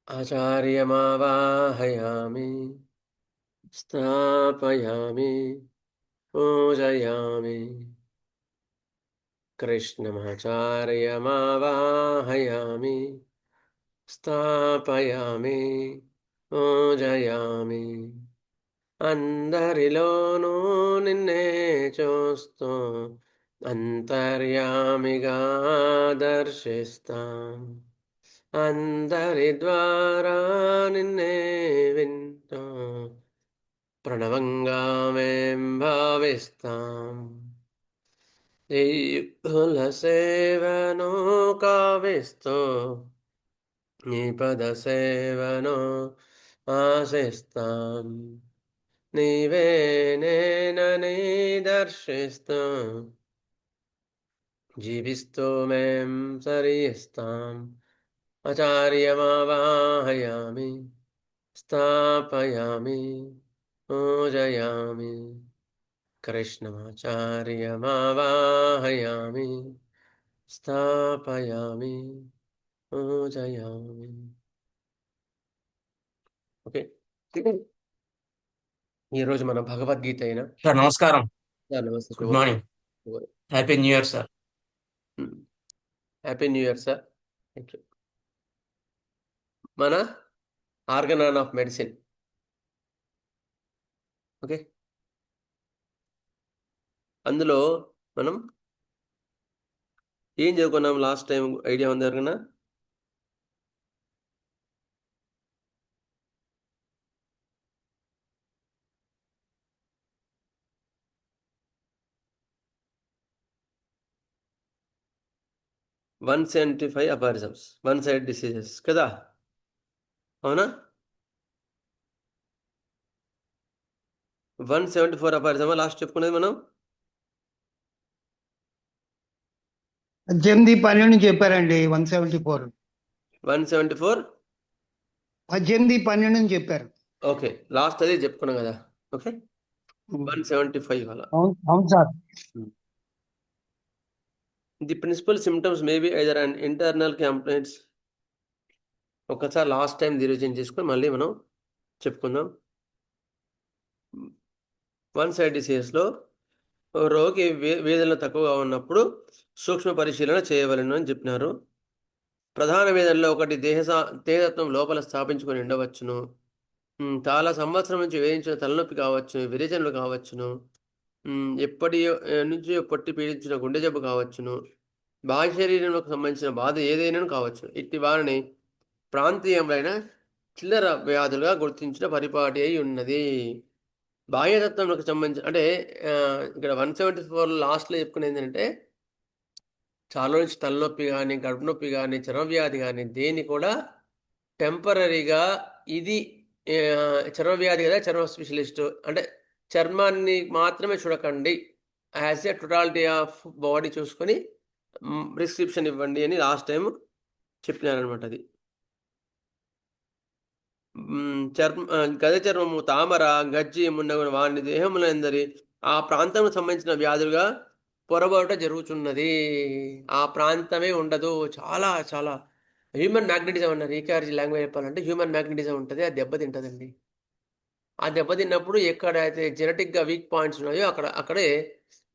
आचार्यमावाहयामि स्थापयामि पूजयामि कृष्णमाचार्यमावाहयामि स्थापयामि पूजयामि అందరిలోనూ నిన్నే చూస్తూ అంతర్యామిగా దర్శిస్తాం అందరి ద్వారా నిన్నే వింటూ ప్రణవంగా మేం భావిస్తాం యుల సేవను కావిస్తూ నీ పద సేవను ఆశిస్తాం నీవే నేనని దర్శిస్తూ జీవిస్తూ మేం సరిస్తాం ఆచార్యమావాహయామి స్థాపయామి పూజయామి కృష్ణమాచార్యమావాహయామి స్థాపయామి పూజయామి. ఓకే, ఈరోజు మన భగవద్గీత అయినా సార్ నమస్కారం. నమస్తే, good morning. Happy new year sir. Happy new year sir. మన ఆర్గనాన్ ఆఫ్ మెడిసిన్. ఓకే, అందులో మనం ఏం చదువుకున్నాం లాస్ట్ టైం? ఐడియా ఉంది ఎవరికైనా? వన్ 175 అపారిజమ్స్, వన్ సైడ్ డిసీజెస్ కదా, అవునా? 174 అపారిజమా లాస్ట్ చెప్పుకునేది మనం? 18-12 చెప్పారండి. 174 174 18-12 చెప్పారు. ఓకే, లాస్ట్ అదే చెప్పుకున్నాం కదా. ఓకే, 175 అలా. అవును sir. The principal symptoms maybe either and internal complaints. ఒకసారి లాస్ట్ టైం రివిజన్ చేసుకొని మళ్ళీ మనం చెప్పుకుందాం. వన్ సైడ్ డిసీజెస్లో రోగి వేదనలు తక్కువగా ఉన్నప్పుడు సూక్ష్మ పరిశీలన చేయవలను అని చెప్పినారు. ప్రధాన వేదనలో ఒకటి దేహతత్వం లోపల స్థాపించుకొని ఉండవచ్చును. చాలా సంవత్సరం నుంచి వేధించిన తలనొప్పి కావచ్చు, విరేచనలు కావచ్చును, ఎప్పటి నుంచి పొట్టి పీడించిన గుండె జబ్బు కావచ్చును, బాహ్య శరీరంలోకి సంబంధించిన బాధ ఏదైనా కావచ్చు. ఇట్టి వారిని ప్రాంతీయమైన చిల్లర వ్యాధులుగా గుర్తించిన పరిపాటి అయి ఉన్నది. బాహ్యతత్వంలోకి సంబంధించిన అంటే ఇక్కడ 174 లాస్ట్లో చెప్పుకునేది ఏంటంటే చాలా నుంచి తలనొప్పి కానీ, కడుపు నొప్పి కానీ, చర్మవ్యాధి కానీ దేని కూడా టెంపరీగా ఇది చర్మవ్యాధి కదా, చర్మ స్పెషలిస్ట్ అంటే చర్మాన్ని మాత్రమే చూడకండి, as a totality of body చూసుకొని ప్రిస్క్రిప్షన్ ఇవ్వండి అని లాస్ట్ టైం చెప్పినారనమాట. అది గజ చర్మము, తామర, గజ్జి మున్నగున వాని దేహములందరి ఆ ప్రాంతం సంబంధించిన వ్యాధులుగా పొరబోట జరుగుతున్నది. ఆ ప్రాంతమే ఉండదు. చాలా చాలా హ్యూమన్ మ్యాగ్నెటిజం అన్నారు. ఈకార్జీ లాంగ్వేజ్ చెప్పాలంటే హ్యూమన్ మ్యాగ్నెటిజం ఉంటుంది, అది దెబ్బతింటుందండి. ఆ దెబ్బతిన్నప్పుడు ఎక్కడైతే జెనెటిక్గా వీక్ పాయింట్స్ ఉన్నాయో అక్కడే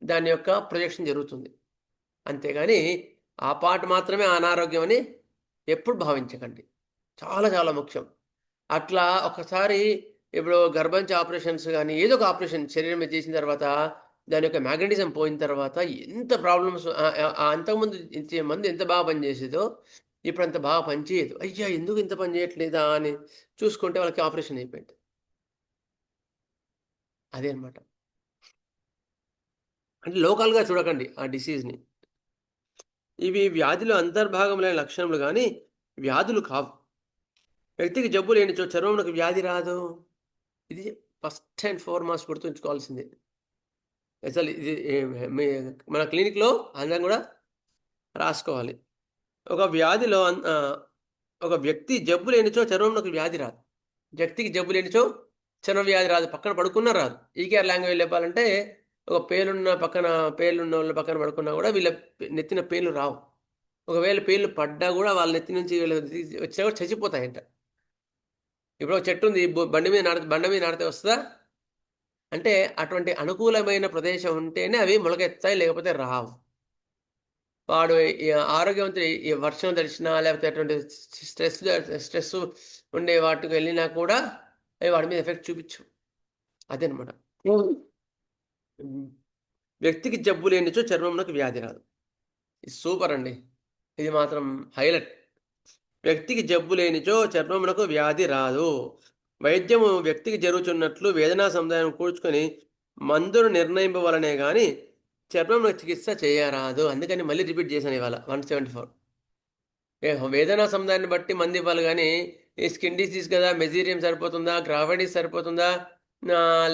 దాని యొక్క ప్రొజెక్షన్ జరుగుతుంది. అంతేగాని ఆ పార్ట్ మాత్రమే అనారోగ్యం అని ఎప్పుడు భావించకండి. చాలా చాలా ముఖ్యం. అట్లా ఒకసారి ఇప్పుడు గర్భంచి ఆపరేషన్స్ కానీ ఏదో ఒక ఆపరేషన్ శరీరం మీద చేసిన తర్వాత దాని యొక్క మ్యాగ్నెటిజం పోయిన తర్వాత ఎంత ప్రాబ్లమ్స్, అంతకుముందు మందు ఎంత బాగా పనిచేసేదో ఇప్పుడు అంత బాగా పనిచేయదు. అయ్యా ఎందుకు ఇంత పని చేయట్లేదా అని చూసుకుంటే వాళ్ళకి ఆపరేషన్ అయిపోయింది. అదే అనమాట. అంటే లోకల్గా చూడకండి ఆ డిసీజ్ని. ఇవి వ్యాధిలో అంతర్భాగములైన లక్షణములు కానీ వ్యాధులు కావు. వ్యక్తికి జబ్బు లేనిచో చర్మమునకు వ్యాధి రాదు. ఇది ఫస్ట్ అండ్ ఫార్మోస్ట్ గుర్తుంచుకోవాల్సిందే. అసలు ఇది మన క్లినిక్లో అందరం కూడా రాసుకోవాలి. ఒక వ్యాధిలో ఒక వ్యక్తి జబ్బు లేనిచో చర్మంలోకి వ్యాధి రాదు. వ్యక్తికి జబ్బు లేనిచో చర్మ వ్యాధి రాదు, పక్కన పడుకున్నా రాదు. ఈకేఆర్ లాంగ్వేజ్ చెప్పాలంటే ఒక పేలున్న వాళ్ళ పక్కన పడుకున్నా కూడా వీళ్ళ నెత్తిన పేర్లు రావు. ఒకవేళ పేర్లు పడ్డా కూడా వాళ్ళ నెత్తి నుంచి వీళ్ళ వచ్చినా కూడా చచ్చిపోతాయంట. ఇప్పుడు ఒక చెట్టు ఉంది, బండ మీద నాటితే వస్తుందా? అంటే అటువంటి అనుకూలమైన ప్రదేశం ఉంటేనే అవి మొలకెత్తాయి, లేకపోతే రావు. వాడు ఆరోగ్యవంతుడు ఈ వర్షం తడిచినా లేకపోతే అటువంటి స్ట్రెస్ ఉండే వాటికి వెళ్ళినా కూడా అవి వాడి మీద ఎఫెక్ట్ చూపించు. అదనమాట. వ్యక్తికి జబ్బు లేనిచో చర్మంలోకి వ్యాధి రాదు. ఇది సూపర్ అండి, ఇది మాత్రం హైలైట్. వ్యక్తికి జబ్బు లేనిచో చర్మమునకు వ్యాధి రాదు. వైద్యము వ్యక్తికి జరుగుతున్నట్లు వేదనా సముదాయం కూర్చుకొని మందును నిర్ణయింపవలనే కానీ చర్మమునకు చికిత్స చేయరాదు. అందుకని మళ్ళీ రిపీట్ చేశాను ఇవాళ 174. వేదనా సముదాయాన్ని బట్టి మంది ఇవ్వాలి, కానీ ఈ స్కిన్ డిసీజ్ కదా, మెజీరియం సరిపోతుందా, గ్రావిటీస్ సరిపోతుందా,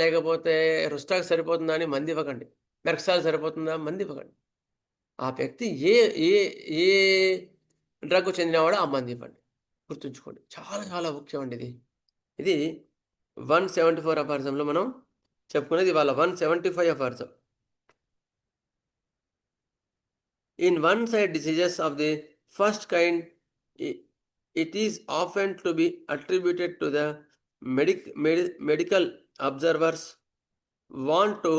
లేకపోతే రుస్టాక్ సరిపోతుందా అని మంది ఇవ్వకండి. మెర్క్సాల్ సరిపోతుందా, మంది ఇవ్వకండి. ఆ వ్యక్తి ఏ ఏ ఏ డ్రగ్ చెందినవాడో ఆ మంది ఇవ్వండి. గుర్తుంచుకోండి, చాలా చాలా ముఖ్యం అండి ఇది. ఇది 174 అపార్థంలో మనం చెప్పుకునేది ఇవాళ 175 అపార్థం. In one side diseases of the first kind it is often to be attributed to the medical observers want to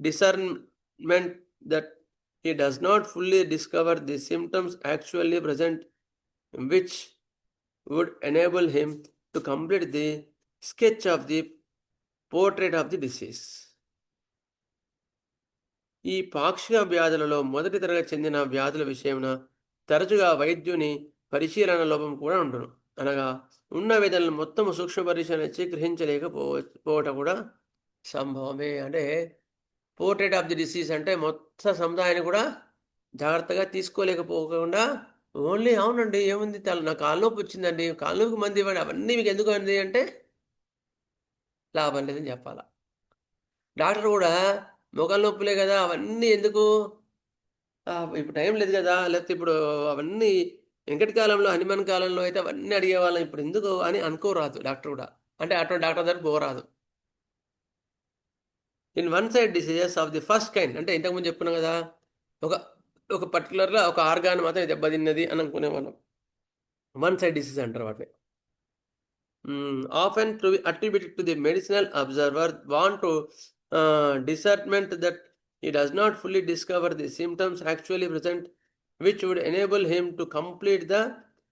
discernment that he does not fully discover the symptoms actually present, which would enable him to complete the sketch of the portrait of the disease. ఈ పాక్షిక వ్యాధులలో మొదటి తరగతి చెందిన వ్యాధుల విషయమున తరచుగా వైద్యుని పరిశీలన లోపం కూడా ఉండును. అనగా ఉన్న వేదనలు మొత్తం సూక్ష్మ పరిశీలన ఇచ్చి గ్రహించలేకపోవటం కూడా సంభవమే. అంటే పోర్ట్రేట్ ఆఫ్ ది డిసీజ్ అంటే మొత్తం సముదాయాన్ని కూడా జాగ్రత్తగా తీసుకోలేకపోకుండా ఓన్లీ అవునండి ఏముంది నా కాళ్ళనొప్పి వచ్చిందండి, కాళ్ళనొప్పికి మంది ఇవ్వండి, అవన్నీ మీకు ఎందుకు అంది అంటే లాభం లేదని చెప్పాలా. డాక్టర్ కూడా మొగల నొప్పులే కదా, అవన్నీ ఎందుకు, ఇప్పుడు టైం లేదు కదా, లేకపోతే ఇప్పుడు అవన్నీ వెంకటి కాలంలో హనుమాన్ కాలంలో అయితే అవన్నీ అడిగేవాళ్ళం, ఇప్పుడు ఎందుకు అని అనుకోరాదు డాక్టర్ కూడా. అంటే అటువంటి డాక్టర్ దగ్గర పోరాదు. In one side diseases of the first kind అంటే ఇంతకుముందు చెప్పుకున్నాం కదా, ఒక పర్టికులర్గా ఒక ఆర్గాన్ మాత్రం దెబ్బతిన్నది అని అనుకునేవాళ్ళం. వన్ సైడ్ డిసీజ్ అంటారు వాటిని. Often to be attributed to the medicinal observer want to discernment that he does not fully discover the symptoms actually present, which would enable him to complete the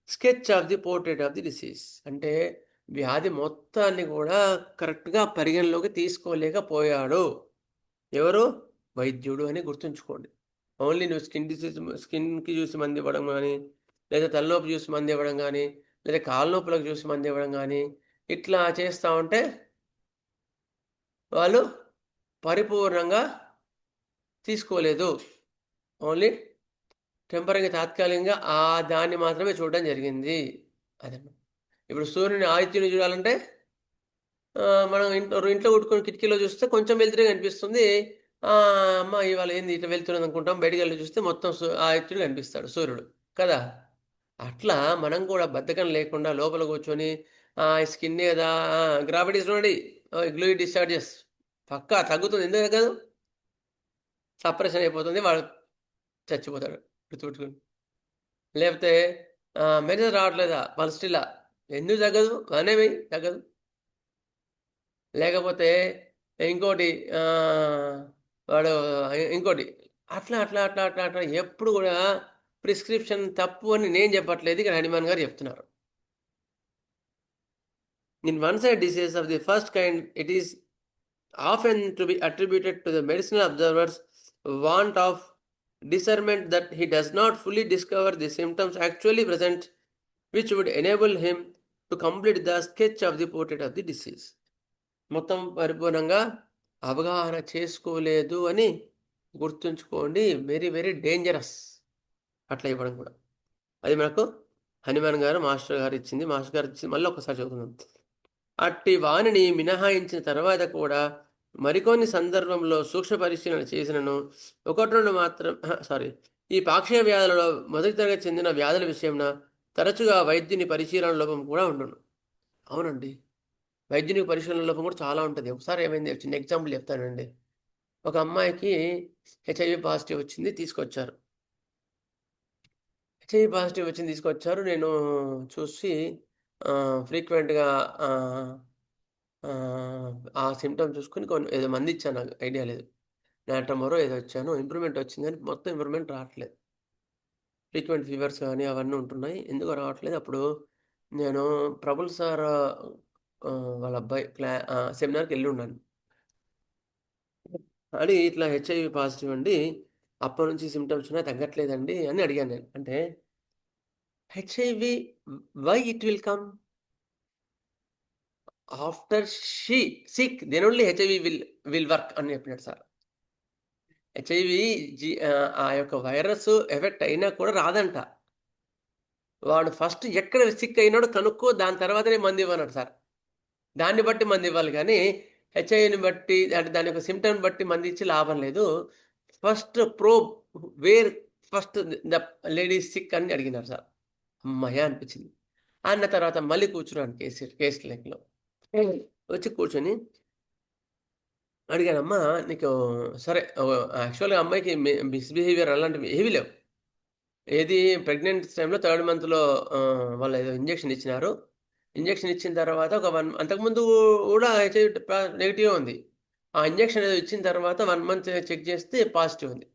sketch of the portrait of the disease. అంటే వ్యాధి మొత్తాన్ని కూడా కరెక్ట్గా పరిగణలోకి తీసుకోలేకపోయాడు. ఎవరు? వైద్యుడు అని గుర్తుంచుకోండి. ఓన్లీ నువ్వు స్కిన్కి చూసి మంది ఇవ్వడం కానీ, లేదా తలనొప్పి చూసి మంది ఇవ్వడం కానీ, లేదా కాళ్ళ నొప్పులకు చూసి మంది ఇవ్వడం కానీ ఇట్లా చేస్తూ ఉంటే వాళ్ళు పరిపూర్ణంగా తీసుకోలేదు. ఓన్లీ టెంపరీగా తాత్కాలికంగా దాన్ని మాత్రమే చూడడం జరిగింది. అదన్నమాట. ఇప్పుడు సూర్యుని ఆదిత్యుని చూడాలంటే మనం ఇంట్లో కొట్టుకొని కిటికీలో చూస్తే కొంచెం వెళ్తురే కనిపిస్తుంది. అమ్మ ఇవాళ ఏంది ఇట్లా వెళ్తున్నది అనుకుంటాం. బయటికి వెళ్ళి చూస్తే మొత్తం ఆదిత్యుడు కనిపిస్తాడు, సూర్యుడు కదా. అట్లా మనం కూడా బద్ధకం లేకుండా లోపల కూర్చొని స్కిన్ కదా, గ్రావిటీస్ నుండి గ్లూయిడ్ డిశ్చార్జెస్ పక్కా తగ్గుతుంది. ఎందుకు తగ్గదు? సప్రెషన్ అయిపోతుంది, వాడు చచ్చిపోతాడు గుర్తుపెట్టుకుని. లేకపోతే మెసేజ్ రావట్లేదా పల్స్టిలా, ఎందుకు తగ్గదు? అనేవి తగ్గదు. లేకపోతే ఇంకోటి ఇంకోటి అట్లా అట్లా అట్లా అట్లా అట్లా ఎప్పుడు కూడా ప్రిస్క్రిప్షన్ తప్పు అని నేను చెప్పట్లేదు, ఇక్కడ హనుమాన్ గారు చెప్తున్నారు. In one side disease of the first kind it is often to be attributed to the medicinal observers want of discernment that he does not fully discover the symptoms actually present, which would enable him to complete the sketch of the portrait of the disease. మొత్తం పరిపూర్ణంగా అవగాహన చేసుకోలేదు అని గుర్తుంచుకోండి. Very very dangerous అట్లా ఇవ్వడం కూడా. అది మనకు హనుమాన్ గారు మాస్టర్ గారు ఇచ్చింది. మళ్ళీ ఒకసారి చదువుకుందాం. అట్టి వాణిని మినహాయించిన తర్వాత కూడా మరికొన్ని సందర్భంలో సూక్ష్మ పరిశీలన చేసినను ఒకటి రెండు మాత్రం ఈ పాక్షిక వ్యాధులలో మొదటి తరగతి చెందిన వ్యాధుల విషయంలో తరచుగా వైద్యుని పరిశీలన లోపం కూడా ఉండును. అవునండి, వైద్యునికి పరిశీలన లోపం కూడా చాలా ఉంటుంది. ఒకసారి ఏమైంది, చిన్న ఎగ్జాంపుల్ చెప్తానండి. ఒక అమ్మాయికి HIV పాజిటివ్ వచ్చింది, తీసుకొచ్చారు. హెచ్ఐవి పాజిటివ్ వచ్చింది తీసుకొచ్చారు. నేను చూసి ఫ్రీక్వెంట్‌గా ఆహ్, ఆ సిమ్టమ్ చూసుకొని ఏదో మందిచ్చాను, నాకు ఐడియా లేదు. నాట్రమోరో ఏదో ఇచ్చాను. ఇంప్రూవ్‌మెంట్ వచ్చింది గానీ మొత్తం ఇంప్రూవ్‌మెంట్ రావట్లేదు. ఫ్రీక్వెంట్ ఫీవర్స్ గానీ అవన్నీ ఉంటున్నాయి. ఎందుకో రావట్లేదు. అప్పుడు నేను ప్రబుల్ సార్ వాళ్ళ అబ్బాయి సెమినార్‌కెళ్ళి ఉన్నాను. అని ఇట్లా హెచ్ఐవి పాజిటివ్ అండి. అప్పటినుంచి సిమ్టమ్స్ ఉన్నాయి, తగ్గట్లేదండి అని అడిగాను నేను. అంటే HIV why it will come after sick then only HIV will work అని చెప్పినాడు సార్. హెచ్ఐవి ఆ యొక్క వైరస్ ఎఫెక్ట్ అయినా కూడా రాదంట. వాడు ఫస్ట్ ఎక్కడ సిక్ అయినాడో కనుక్కో, దాని తర్వాతనే మందివ్వన్నాడు సార్. దాన్ని బట్టి మందివ్వాలి గానీ, హెచ్ఐవిని బట్టి అంటే దాని యొక్క సిమ్టమ్‌ని బట్టి మందిచ్చి లాభం లేదు. First probe where first the lady is sick అని అడిగినారు సార్. హమ్మయ్య! అనిపించింది. అన్న తర్వాత మళ్ళీ కూర్చున్నాను కేస్ లెక్కలో. వచ్చి కూర్చొని అడిగానమ్మా, నీకు సరే యాక్చువల్‌గా అమ్మాయికి మిస్‌బిహేవియర్ అలాంటివి ఏవి లేవు. ఏది ప్రెగ్నెంట్ టైమ్‌లో థర్డ్ మంత్‌లో వాళ్ళు ఏదో ఇంజెక్షన్ ఇచ్చినారు. ఇంజెక్షన్ ఇచ్చిన తర్వాత ఒక అంతకుముందు గూడా హెచ్ఐవి నెగెటివే ఉంది. ఆ ఇంజెక్షన్ ఏదో ఇచ్చిన తర్వాత 1 మంత్ చెక్ చేస్తే పాజిటివ్ ఉంది.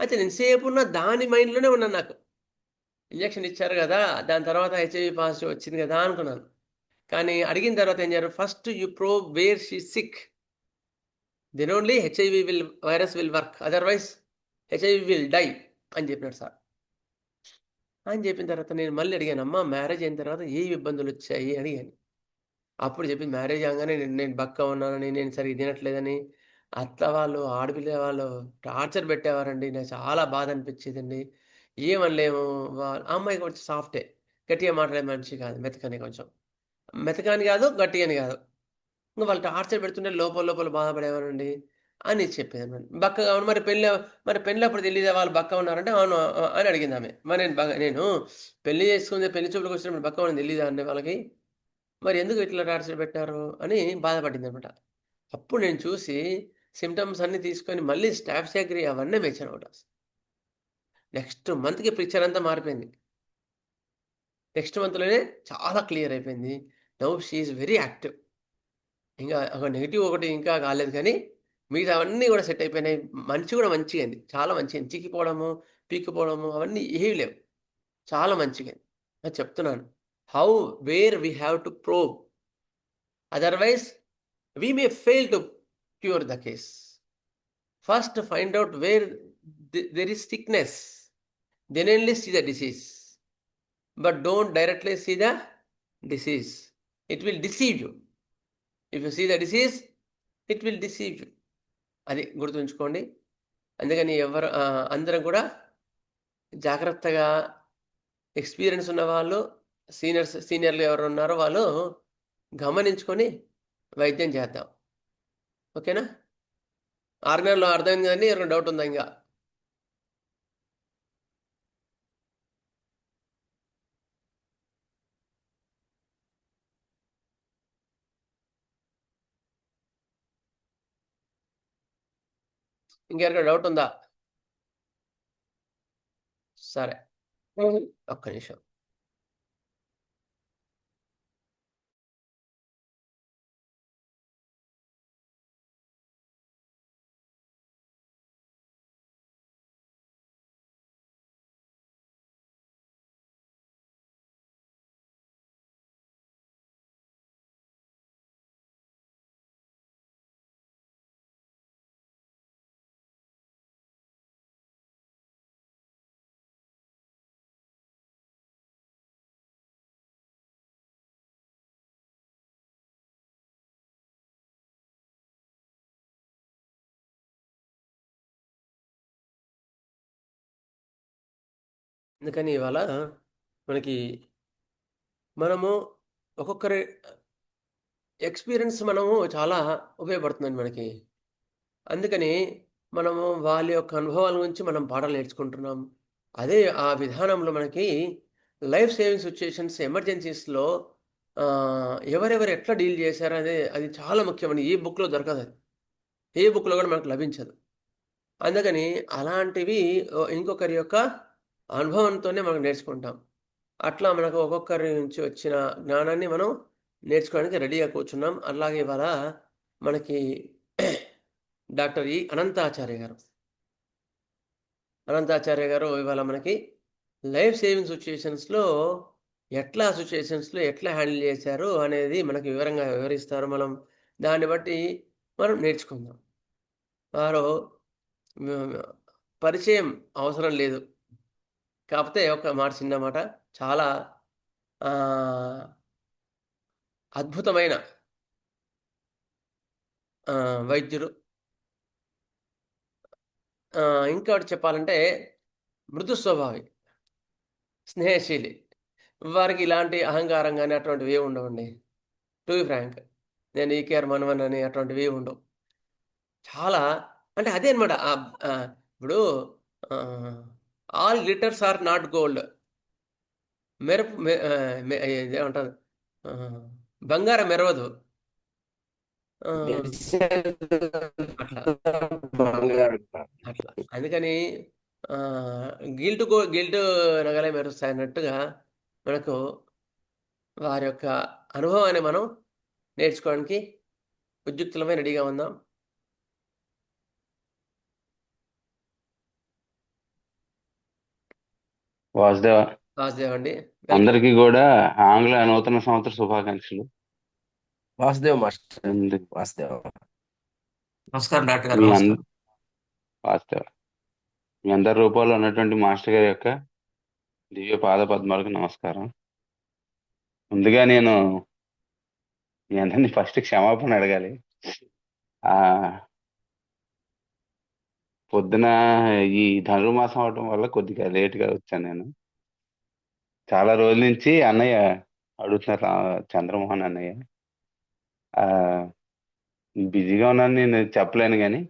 అయితే నేను సేపున్న దాని మైండ్‌లోనే ఉన్నాను నాకు. ఇంజెక్షన్ ఇచ్చారు గదా! దాని తర్వాత హెచ్ఐవి పాజిటివ్ వచ్చింది గదా! అనుకున్నాను. కానీ అడిగిన తర్వాత ఏం చేశారు, first you probe where she sick. Then only HIV virus will work. Otherwise HIV will die అని చెప్పినాడు సార్. అని చెప్పిన తర్వాత నేను మళ్ళీ అడిగాను, అమ్మా మ్యారేజ్ అయిన తర్వాత ఏ ఇబ్బందులొచ్చాయి అడిగాను. అప్పుడు చెప్పింది, మ్యారేజ్ అవ్వంగానే నేను బక్కగా ఉన్నానని, నేను సరిగ్గా తినట్లేదని, అత్త వాళ్ళు, ఆడపిల్ల వాళ్ళు టార్చర్ పెట్టేవారండి. నాకు చాలా బాధ అనిపించేదండి. ఏమనలేము. ఆ అమ్మాయి కొంచెం సాఫ్టే. గట్టిగా మాట్లాడే మనిషి కాదు. మెతకని కొంచెం. మెతకని కాదు, గట్టిగని కాదు. ఇంక వాళ్ళు టార్చర్ పెడుతుంటే లోపల లోపల బాధపడేవాడినండి అని చెప్పేదనమాట. బక్కగా అవును మరి పెళ్ళప్పుడు తెలీదా వాళ్ళు బక్కగా ఉన్నారంటే, అవును అని అడిగిందామె. మరి నేను పెళ్లి చేసుకుంది, పెళ్లి చూపులకొచ్చినప్పుడు బక్కగా ఉన్నానని తెలీదా అండి వాళ్ళకి? మరి ఎందుకు ఇట్లా టార్చర్ పెట్టారు అని బాధపడిందనమాట. అప్పుడు నేను చూసి సింప్టమ్స్ అన్నీ తీసుకొని మళ్ళీ స్టాఫ్సాగ్రి అవన్నీ వేశాననమాట. నెక్స్ట్ మంత్‌కి పిక్చర్ అంతా మారిపోయింది. నెక్స్ట్ మంత్‌లోనే చాలా క్లియర్ అయిపోయింది. Now she is very active. ఇంగా ఒక నెగెటివ్ ఒకటి ఇంకా కాలేదు కానీ, మిగతావన్నీ గూడా సెట్ అయిపోయినాయి. మనిషి గూడా మంచిగయింది. చాలా మంచిగయింది. చిక్కిపోవడము, పీక్కుపోవడము అవన్నీ ఏవి లేవు. చాలా మంచిగయింది. అది చెప్తున్నాను. How where we have to probe. Otherwise we may fail to cure the case. First find out where there is sickness. Then only see the disease. But don't directly see the disease. It will deceive you. If you see the disease, it will deceive you. అది గుర్తుంచుకోండి. అందుకని అందరం కూడా జాగ్రత్తగా experience ఉన్నవాళ్ళు, సీనియర్‌లు ఎవరున్నారో వాళ్ళు గమనించుకొని వైద్యం చేద్దాం. ఓకేనా? 6 నెలల్లో అర్థమైంది కదండీ! ఎవరికైనా డౌట్ ఉందా ఇంగా? ఇంకెవరికైనా డౌట్ ఉందా? సరే. ఒక్క నిమిషం. అందుకని ఇవాళ మనకి మనము ఒక్కొక్కరి ఎక్స్‌పీరియన్స్ మనము చాలా ఉపయోగపడుతుందండి మనకి. అందుకని మనము వాళ్ళ యొక్క అనుభవాల నుంచి మనం పాఠాలు నేర్చుకుంటున్నాం. అదే ఆ విధానంలో మనకి లైఫ్ సేవింగ్ సిట్యుయేషన్స్, ఎమర్జెన్సీస్‌లో ఎవరెవరు ఎట్లా డీల్ చేశారనేది అది చాలా ముఖ్యమండి. ఏ బుక్‌లో దొరకదది. ఏ బుక్‌లో కూడా మనకు లభించదు. అందుకని అలాంటివి ఇంకొకరి యొక్క అనుభవంతోనే మనం నేర్చుకుంటాం. అట్లా మనకు ఒక్కొక్కరి నుంచి వచ్చిన జ్ఞానాన్ని మనం నేర్చుకోవడానికి రెడీగా కూర్చున్నాం. అలాగే ఇవాళ మనకి డాక్టర్ అనంతాచార్య గారు ఇవాళ మనకి లైఫ్ సేవింగ్ సిచ్యుయేషన్స్లో ఎట్లా హ్యాండిల్ చేశారు అనేది మనకి వివరంగా వివరిస్తారు. మనం దాన్ని బట్టి మనం నేర్చుకుందాం. వారు పరిచయం అవసరం లేదు. కాకపోతే ఒక మాట, చిన్న మాట, చాలా అద్భుతమైన వైద్యుడు. ఇంకోటి చెప్పాలంటే మృదు స్వభావి, స్నేహశీలి. వారికి ఇలాంటి అహంకారం కానీ అటువంటివి ఏమి ఉండవండి. టు బి ఫ్రాంక్, నేను ఈ కేర్ మనవనని అటువంటివి ఏమి ఉండవు. చాలా అంటే అదే అనమాట. ఇప్పుడు all glitters are not gold. ఏమంటారు, బంగారం మెరవదు. అట్లా అట్లా అందుకని గిల్ట్ నగలే మెరుస్తాయి అన్నట్టుగా మనకు వారి యొక్క అనుభవాన్ని మనం నేర్చుకోవడానికి ఉద్యుక్తులమై రెడీగా ఉందాం. వాసుదేవ్ అండి, అందరికీ కూడా ఆంగ్ల నూతన సంవత్సర శుభాకాంక్షలు. వాసుదేవ్ మాస్టర్. వాసుదేవ్. నమస్కారం డాక్టర్ గారు. మీ నమస్కారం. వాసుదేవ, మీ అందరి రూపాల్లో ఉన్నటువంటి మాస్టర్ గారి యొక్క దివ్య పాద పద్మాలకు నమస్కారం. ముందుగా నేను మీ అందరినీ ఫస్ట్ క్షమాపణ అడగాలి. ఆ పొద్దున ఈ ధనుర్మాసం అవడం వల్ల కొద్దిగా లేట్గా వచ్చాను. నేను చాలా రోజుల నుంచి అన్నయ్య అడుగుతున్నారు, చంద్రమోహన్ అన్నయ్య. బిజీగా ఉన్నాను, నేను చెప్పలేను, కానీ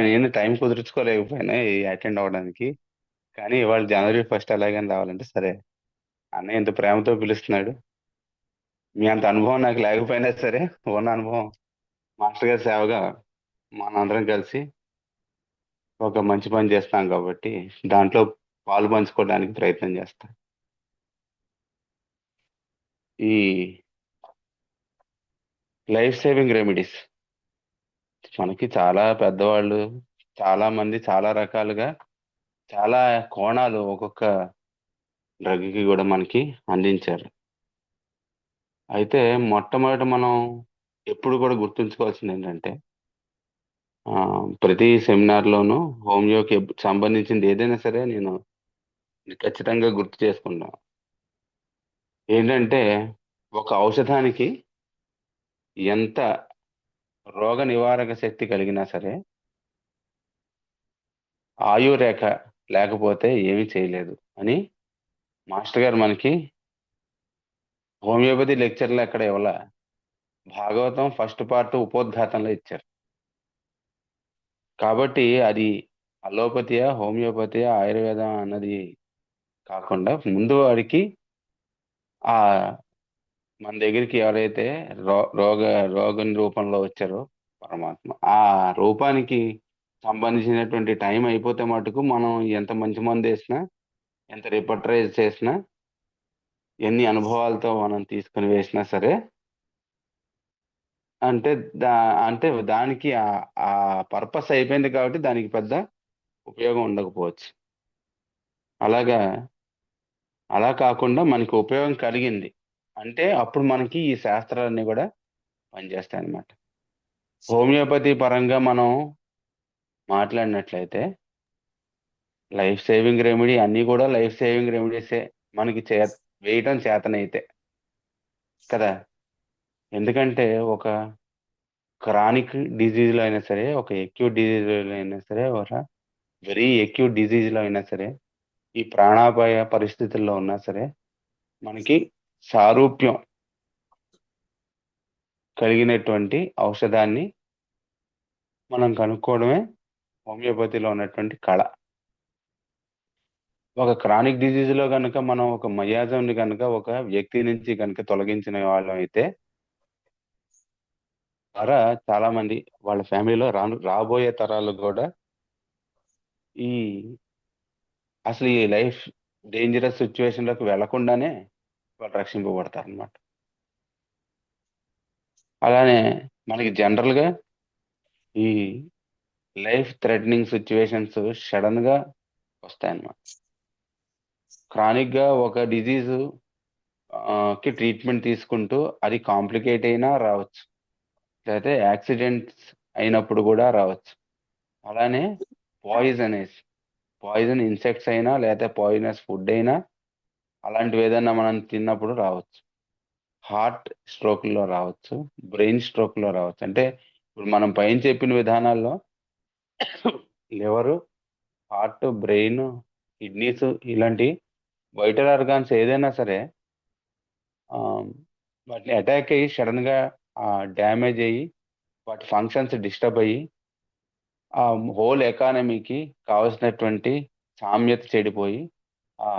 నేను టైం కుదుర్చుకోలేకపోయినా అటెండ్ అవ్వడానికి. కానీ ఇవాళ జనవరి 1 ఎలాగని రావాలంటే సరే, అన్నయ్య ఇంత ప్రేమతో పిలుస్తున్నాడు. మీ అంత అనుభవం నాకు లేకపోయినా సరే, ఉన్న అనుభవం మాస్టర్ గారి సేవగా మనందరం కలిసి ఒక మంచి పని చేస్తాం కాబట్టి దాంట్లో పాలు పంచుకోవడానికి ప్రయత్నం చేస్తాం. ఈ లైఫ్ సేవింగ్ రెమెడీస్ మనకి చాలా పెద్దవాళ్ళు, చాలా మంది చాలా రకాలుగా, చాలా కోణాలు ఒక్కొక్క డ్రగ్కి కూడా మనకి అందించారు. అయితే మొట్టమొదట మనం ఎప్పుడు కూడా గుర్తుంచుకోవాల్సింది ఏంటంటే, ప్రతి సెమినార్లోనూ హోమియోకి సంబంధించింది ఏదైనా సరే నేను ఖచ్చితంగా గుర్తు చేసుకుంటాం. ఏంటంటే, ఒక ఔషధానికి ఎంత రోగ నివారక శక్తి కలిగినా సరే ఆయురేఖ లేకపోతే ఏమీ చేయలేదు అని మాస్టర్ గారు మనకి హోమియోపతి లెక్చర్లు ఎక్కడ ఇవ్వాల, భాగవతం ఫస్ట్ పార్ట్ ఉపోద్ఘాతంలో ఇచ్చారు. కాబట్టి అది అలోపతియా, హోమియోపతియా, ఆయుర్వేదం అన్నది కాకుండా ముందు వాడికి ఆ మన దగ్గరికి ఎవరైతే రోగం రూపంలో వచ్చారో పరమాత్మ, ఆ రూపానికి సంబంధించినటువంటి టైం అయిపోతే మటుకు మనం ఎంత మంచి మందు వేసినా, ఎంత రిపర్టరైజ్ చేసినా, ఎన్ని అనుభవాలతో మనం తీసుకుని వేసినా సరే, అంటే దానికి ఆ పర్పస్ అయిపోయింది కాబట్టి దానికి పెద్ద ఉపయోగం ఉండకపోవచ్చు. అలా కాకుండా మనకి ఉపయోగం కలిగింది అంటే అప్పుడు మనకి ఈ శాస్త్రాలన్నీ కూడా పనిచేస్తాయి అన్నమాట. హోమియోపతి పరంగా మనం మాట్లాడినట్లయితే లైఫ్ సేవింగ్ రెమెడీ అన్నీ కూడా లైఫ్ సేవింగ్ రెమెడీసే మనకి వేయటం చేతనైతే కదా. ఎందుకంటే ఒక క్రానిక్ డిజీజ్లో అయినా సరే, ఒక ఎక్యూట్ డిజీజ్లో అయినా సరే, ఒక వెరీ ఎక్యూట్ డిజీజ్లో అయినా సరే, ఈ ప్రాణాపాయ పరిస్థితుల్లో ఉన్నా సరే మనకి సారూప్యం కలిగినటువంటి ఔషధాన్ని మనం కనుక్కోవడమే హోమియోపతిలో ఉన్నటువంటి కళ. ఒక క్రానిక్ డిజీజ్లో కనుక మనం ఒక మయాజంని కనుక ఒక వ్యక్తి నుంచి కనుక తొలగించిన వాళ్ళం అయితే ద్వారా చాలా మంది వాళ్ళ ఫ్యామిలీలో రాబోయే తరాలు కూడా ఈ అసలు ఈ లైఫ్ డేంజరస్ సిచ్యువేషన్లోకి వెళ్లకుండానే వాళ్ళు రక్షింపబడతారు అనమాట. అలానే మనకి జనరల్గా ఈ లైఫ్ థ్రెటనింగ్ సిచ్యువేషన్స్ సడన్ గా వస్తాయన్నమాట. క్రానిక్ గా ఒక డిజీజ్ కి ట్రీట్మెంట్ తీసుకుంటూ అది కాంప్లికేట్ అయినా రావచ్చు, లేకపోతే యాక్సిడెంట్స్ అయినప్పుడు కూడా రావచ్చు. అలానే పాయిజన్ ఇన్సెక్ట్స్ అయినా లేకపోతే పాయిజనస్ ఫుడ్ అయినా అలాంటివి ఏదైనా మనం తిన్నప్పుడు రావచ్చు. హార్ట్ స్ట్రోక్లో రావచ్చు, బ్రెయిన్ స్ట్రోక్లో రావచ్చు. అంటే ఇప్పుడు మనం పైన చెప్పిన విధానాల్లో లివరు, హార్ట్, బ్రెయిన్, కిడ్నీస్ ఇలాంటి వైటల్ ఆర్గాన్స్ ఏదైనా సరే వాటిని అటాక్ అయ్యి సడన్ గా డ్యామేజ్ అయ్యి వాటి ఫంక్షన్స్ డిస్టర్బ్ అయ్యి ఆ హోల్ ఎకానమీకి కావలసినటువంటి సామ్యత చెడిపోయి ఆ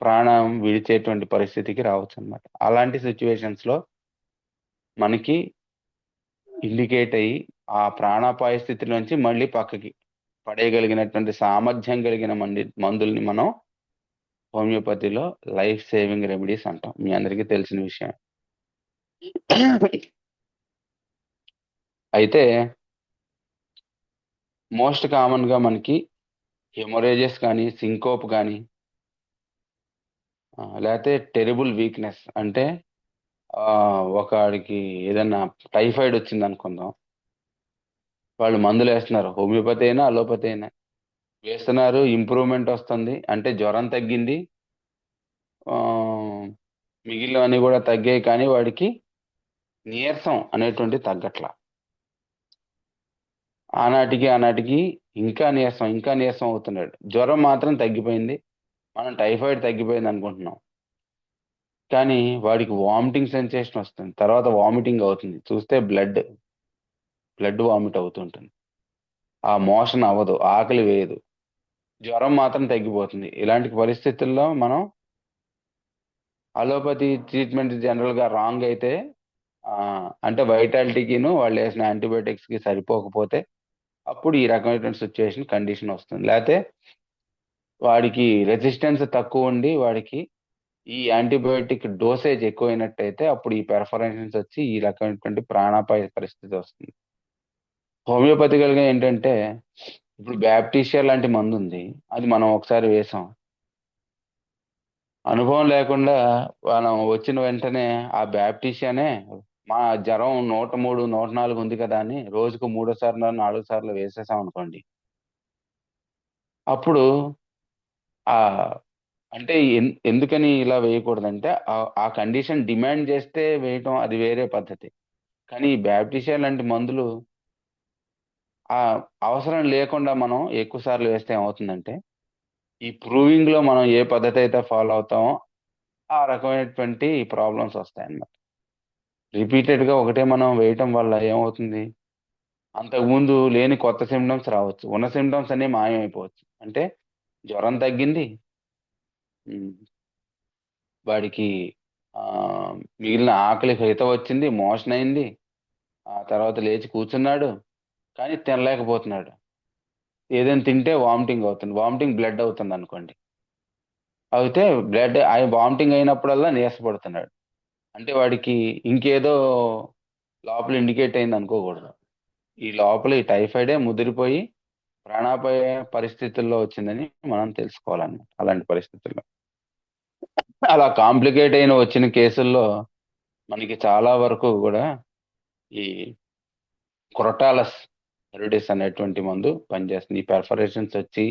ప్రాణం విడిచేటువంటి పరిస్థితికి రావచ్చు అనమాట. అలాంటి సిచ్యువేషన్స్ లో మనకి ఇండికేట్ అయ్యి ఆ ప్రాణాపాయ స్థితిలోంచి మళ్ళీ పక్కకి పడేయగలిగినటువంటి సామర్థ్యం కలిగిన మందుల్ని మనం హోమియోపతిలో లైఫ్ సేవింగ్ రెమెడీస్ అంటాం. మీ అందరికీ తెలిసిన విషయం. అయితే మోస్ట్ కామన్ గా మనకి హెమోరేజెస్ కానీ, సింకోప్ కానీ, లేకపోతే టెరిబుల్ వీక్నెస్ అంటే ఒకడికి ఏదన్నా టైఫాయిడ్ వచ్చింది అనుకుందాం, వాళ్ళు మందులు వేస్తున్నారు, హోమియోపతి అయినా అలోపతి అయినా వేస్తున్నారు, ఇంప్రూవ్మెంట్ వస్తుంది అంటే జ్వరం తగ్గింది, మిగిలినవన్నీ కూడా తగ్గాయి, కానీ వాడికి నీరసం అనేటువంటి తగ్గట్ల. ఆనాటికి ఇంకా నీరసం అవుతున్నాడు. జ్వరం మాత్రం తగ్గిపోయింది, మనం టైఫాయిడ్ తగ్గిపోయింది అనుకుంటున్నాం, కానీ వాడికి వామిటింగ్ సెన్సేషన్ వస్తుంది, తర్వాత వామిటింగ్ అవుతుంది, చూస్తే బ్లడ్ వామిట్ అవుతుంటుంది, ఆ మోషన్ అవ్వదు, ఆకలి వేయదు, జ్వరం మాత్రం తగ్గిపోతుంది. ఇలాంటి పరిస్థితుల్లో మనం అలోపతి ట్రీట్మెంట్ జనరల్ గా రాంగ్ అయితే అంటే వైటాలిటీకిను వాళ్ళు వేసిన యాంటీబయాటిక్స్ కి సరిపోకపోతే అప్పుడు ఈ రకమైనటువంటి కండిషన్ వస్తుంది. లేకపోతే వాడికి రెసిస్టెన్స్ తక్కువ ఉండి వాడికి ఈ యాంటీబయోటిక్ డోసేజ్ ఎక్కువైనట్టయితే అప్పుడు ఈ పెర్ఫరెన్షన్స్ వచ్చి ఈ రకమైనటువంటి ప్రాణాపాయ పరిస్థితి వస్తుంది. హోమియోపతికల్గా ఏంటంటే ఇప్పుడు బ్యాప్టిషియా లాంటి మందు ఉంది, అది మనం ఒకసారి వేసాం, అనుభవం లేకుండా మనం వచ్చిన వెంటనే ఆ బ్యాప్టిషియానే మా జ్వరం 103, 104 ఉంది కదా అని రోజుకు 3 సార్లు 4 సార్లు వేసేసాం అనుకోండి, అప్పుడు ఆ అంటే ఎందుకని ఇలా వేయకూడదంటే ఆ కండిషన్ డిమాండ్ చేస్తే వేయటం అది వేరే పద్ధతి. కానీ ఈ బ్యాప్టిషియా లాంటి మందులు ఆ అవసరం లేకుండా మనం ఎక్కువ సార్లు వేస్తే ఏమవుతుందంటే ఈ ప్రూవింగ్ లో మనం ఏ పద్ధతి అయితే ఫాలో అవుతామో ఆ రకమైనటువంటి ప్రాబ్లమ్స్ వస్తాయన్నమాట. రిపీటెడ్ గా ఒకటే మనం వేయటం వల్ల ఏమవుతుంది, అంతకుముందు లేని కొత్త సిమ్టమ్స్ రావచ్చు, ఉన్న సిమ్టమ్స్ అన్ని మాయమైపోవచ్చు. అంటే జ్వరం తగ్గింది, వాడికి మిగిలిన ఆకలి హిత వచ్చింది, మోషన్ అయింది, ఆ తర్వాత లేచి కూర్చున్నాడు, కానీ తినలేకపోతున్నాడు. ఏదైనా తింటే వామిటింగ్ అవుతుంది, వామిటింగ్ బ్లడ్ అవుతుంది అనుకోండి, అయితే బ్లడ్ వామిటింగ్ అయినప్పుడల్లా నీరసపడుతున్నాడు, అంటే వాడికి ఇంకేదో లోపల ఇండికేట్ అయింది అనుకోకూడదు, ఈ లోపల ఈ టైఫాయిడే ముదిరిపోయి ప్రాణాపాయ పరిస్థితుల్లో వచ్చిందని మనం తెలుసుకోవాలన్నమాట. అలాంటి పరిస్థితుల్లో అలా కాంప్లికేట్ అయిన వచ్చిన కేసుల్లో మనకి చాలా వరకు కూడా ఈ క్రొటాలస్ రెమెడీస్ అనేటువంటి మందు పనిచేస్తుంది. ఈ పెర్ఫరేషన్స్ వచ్చి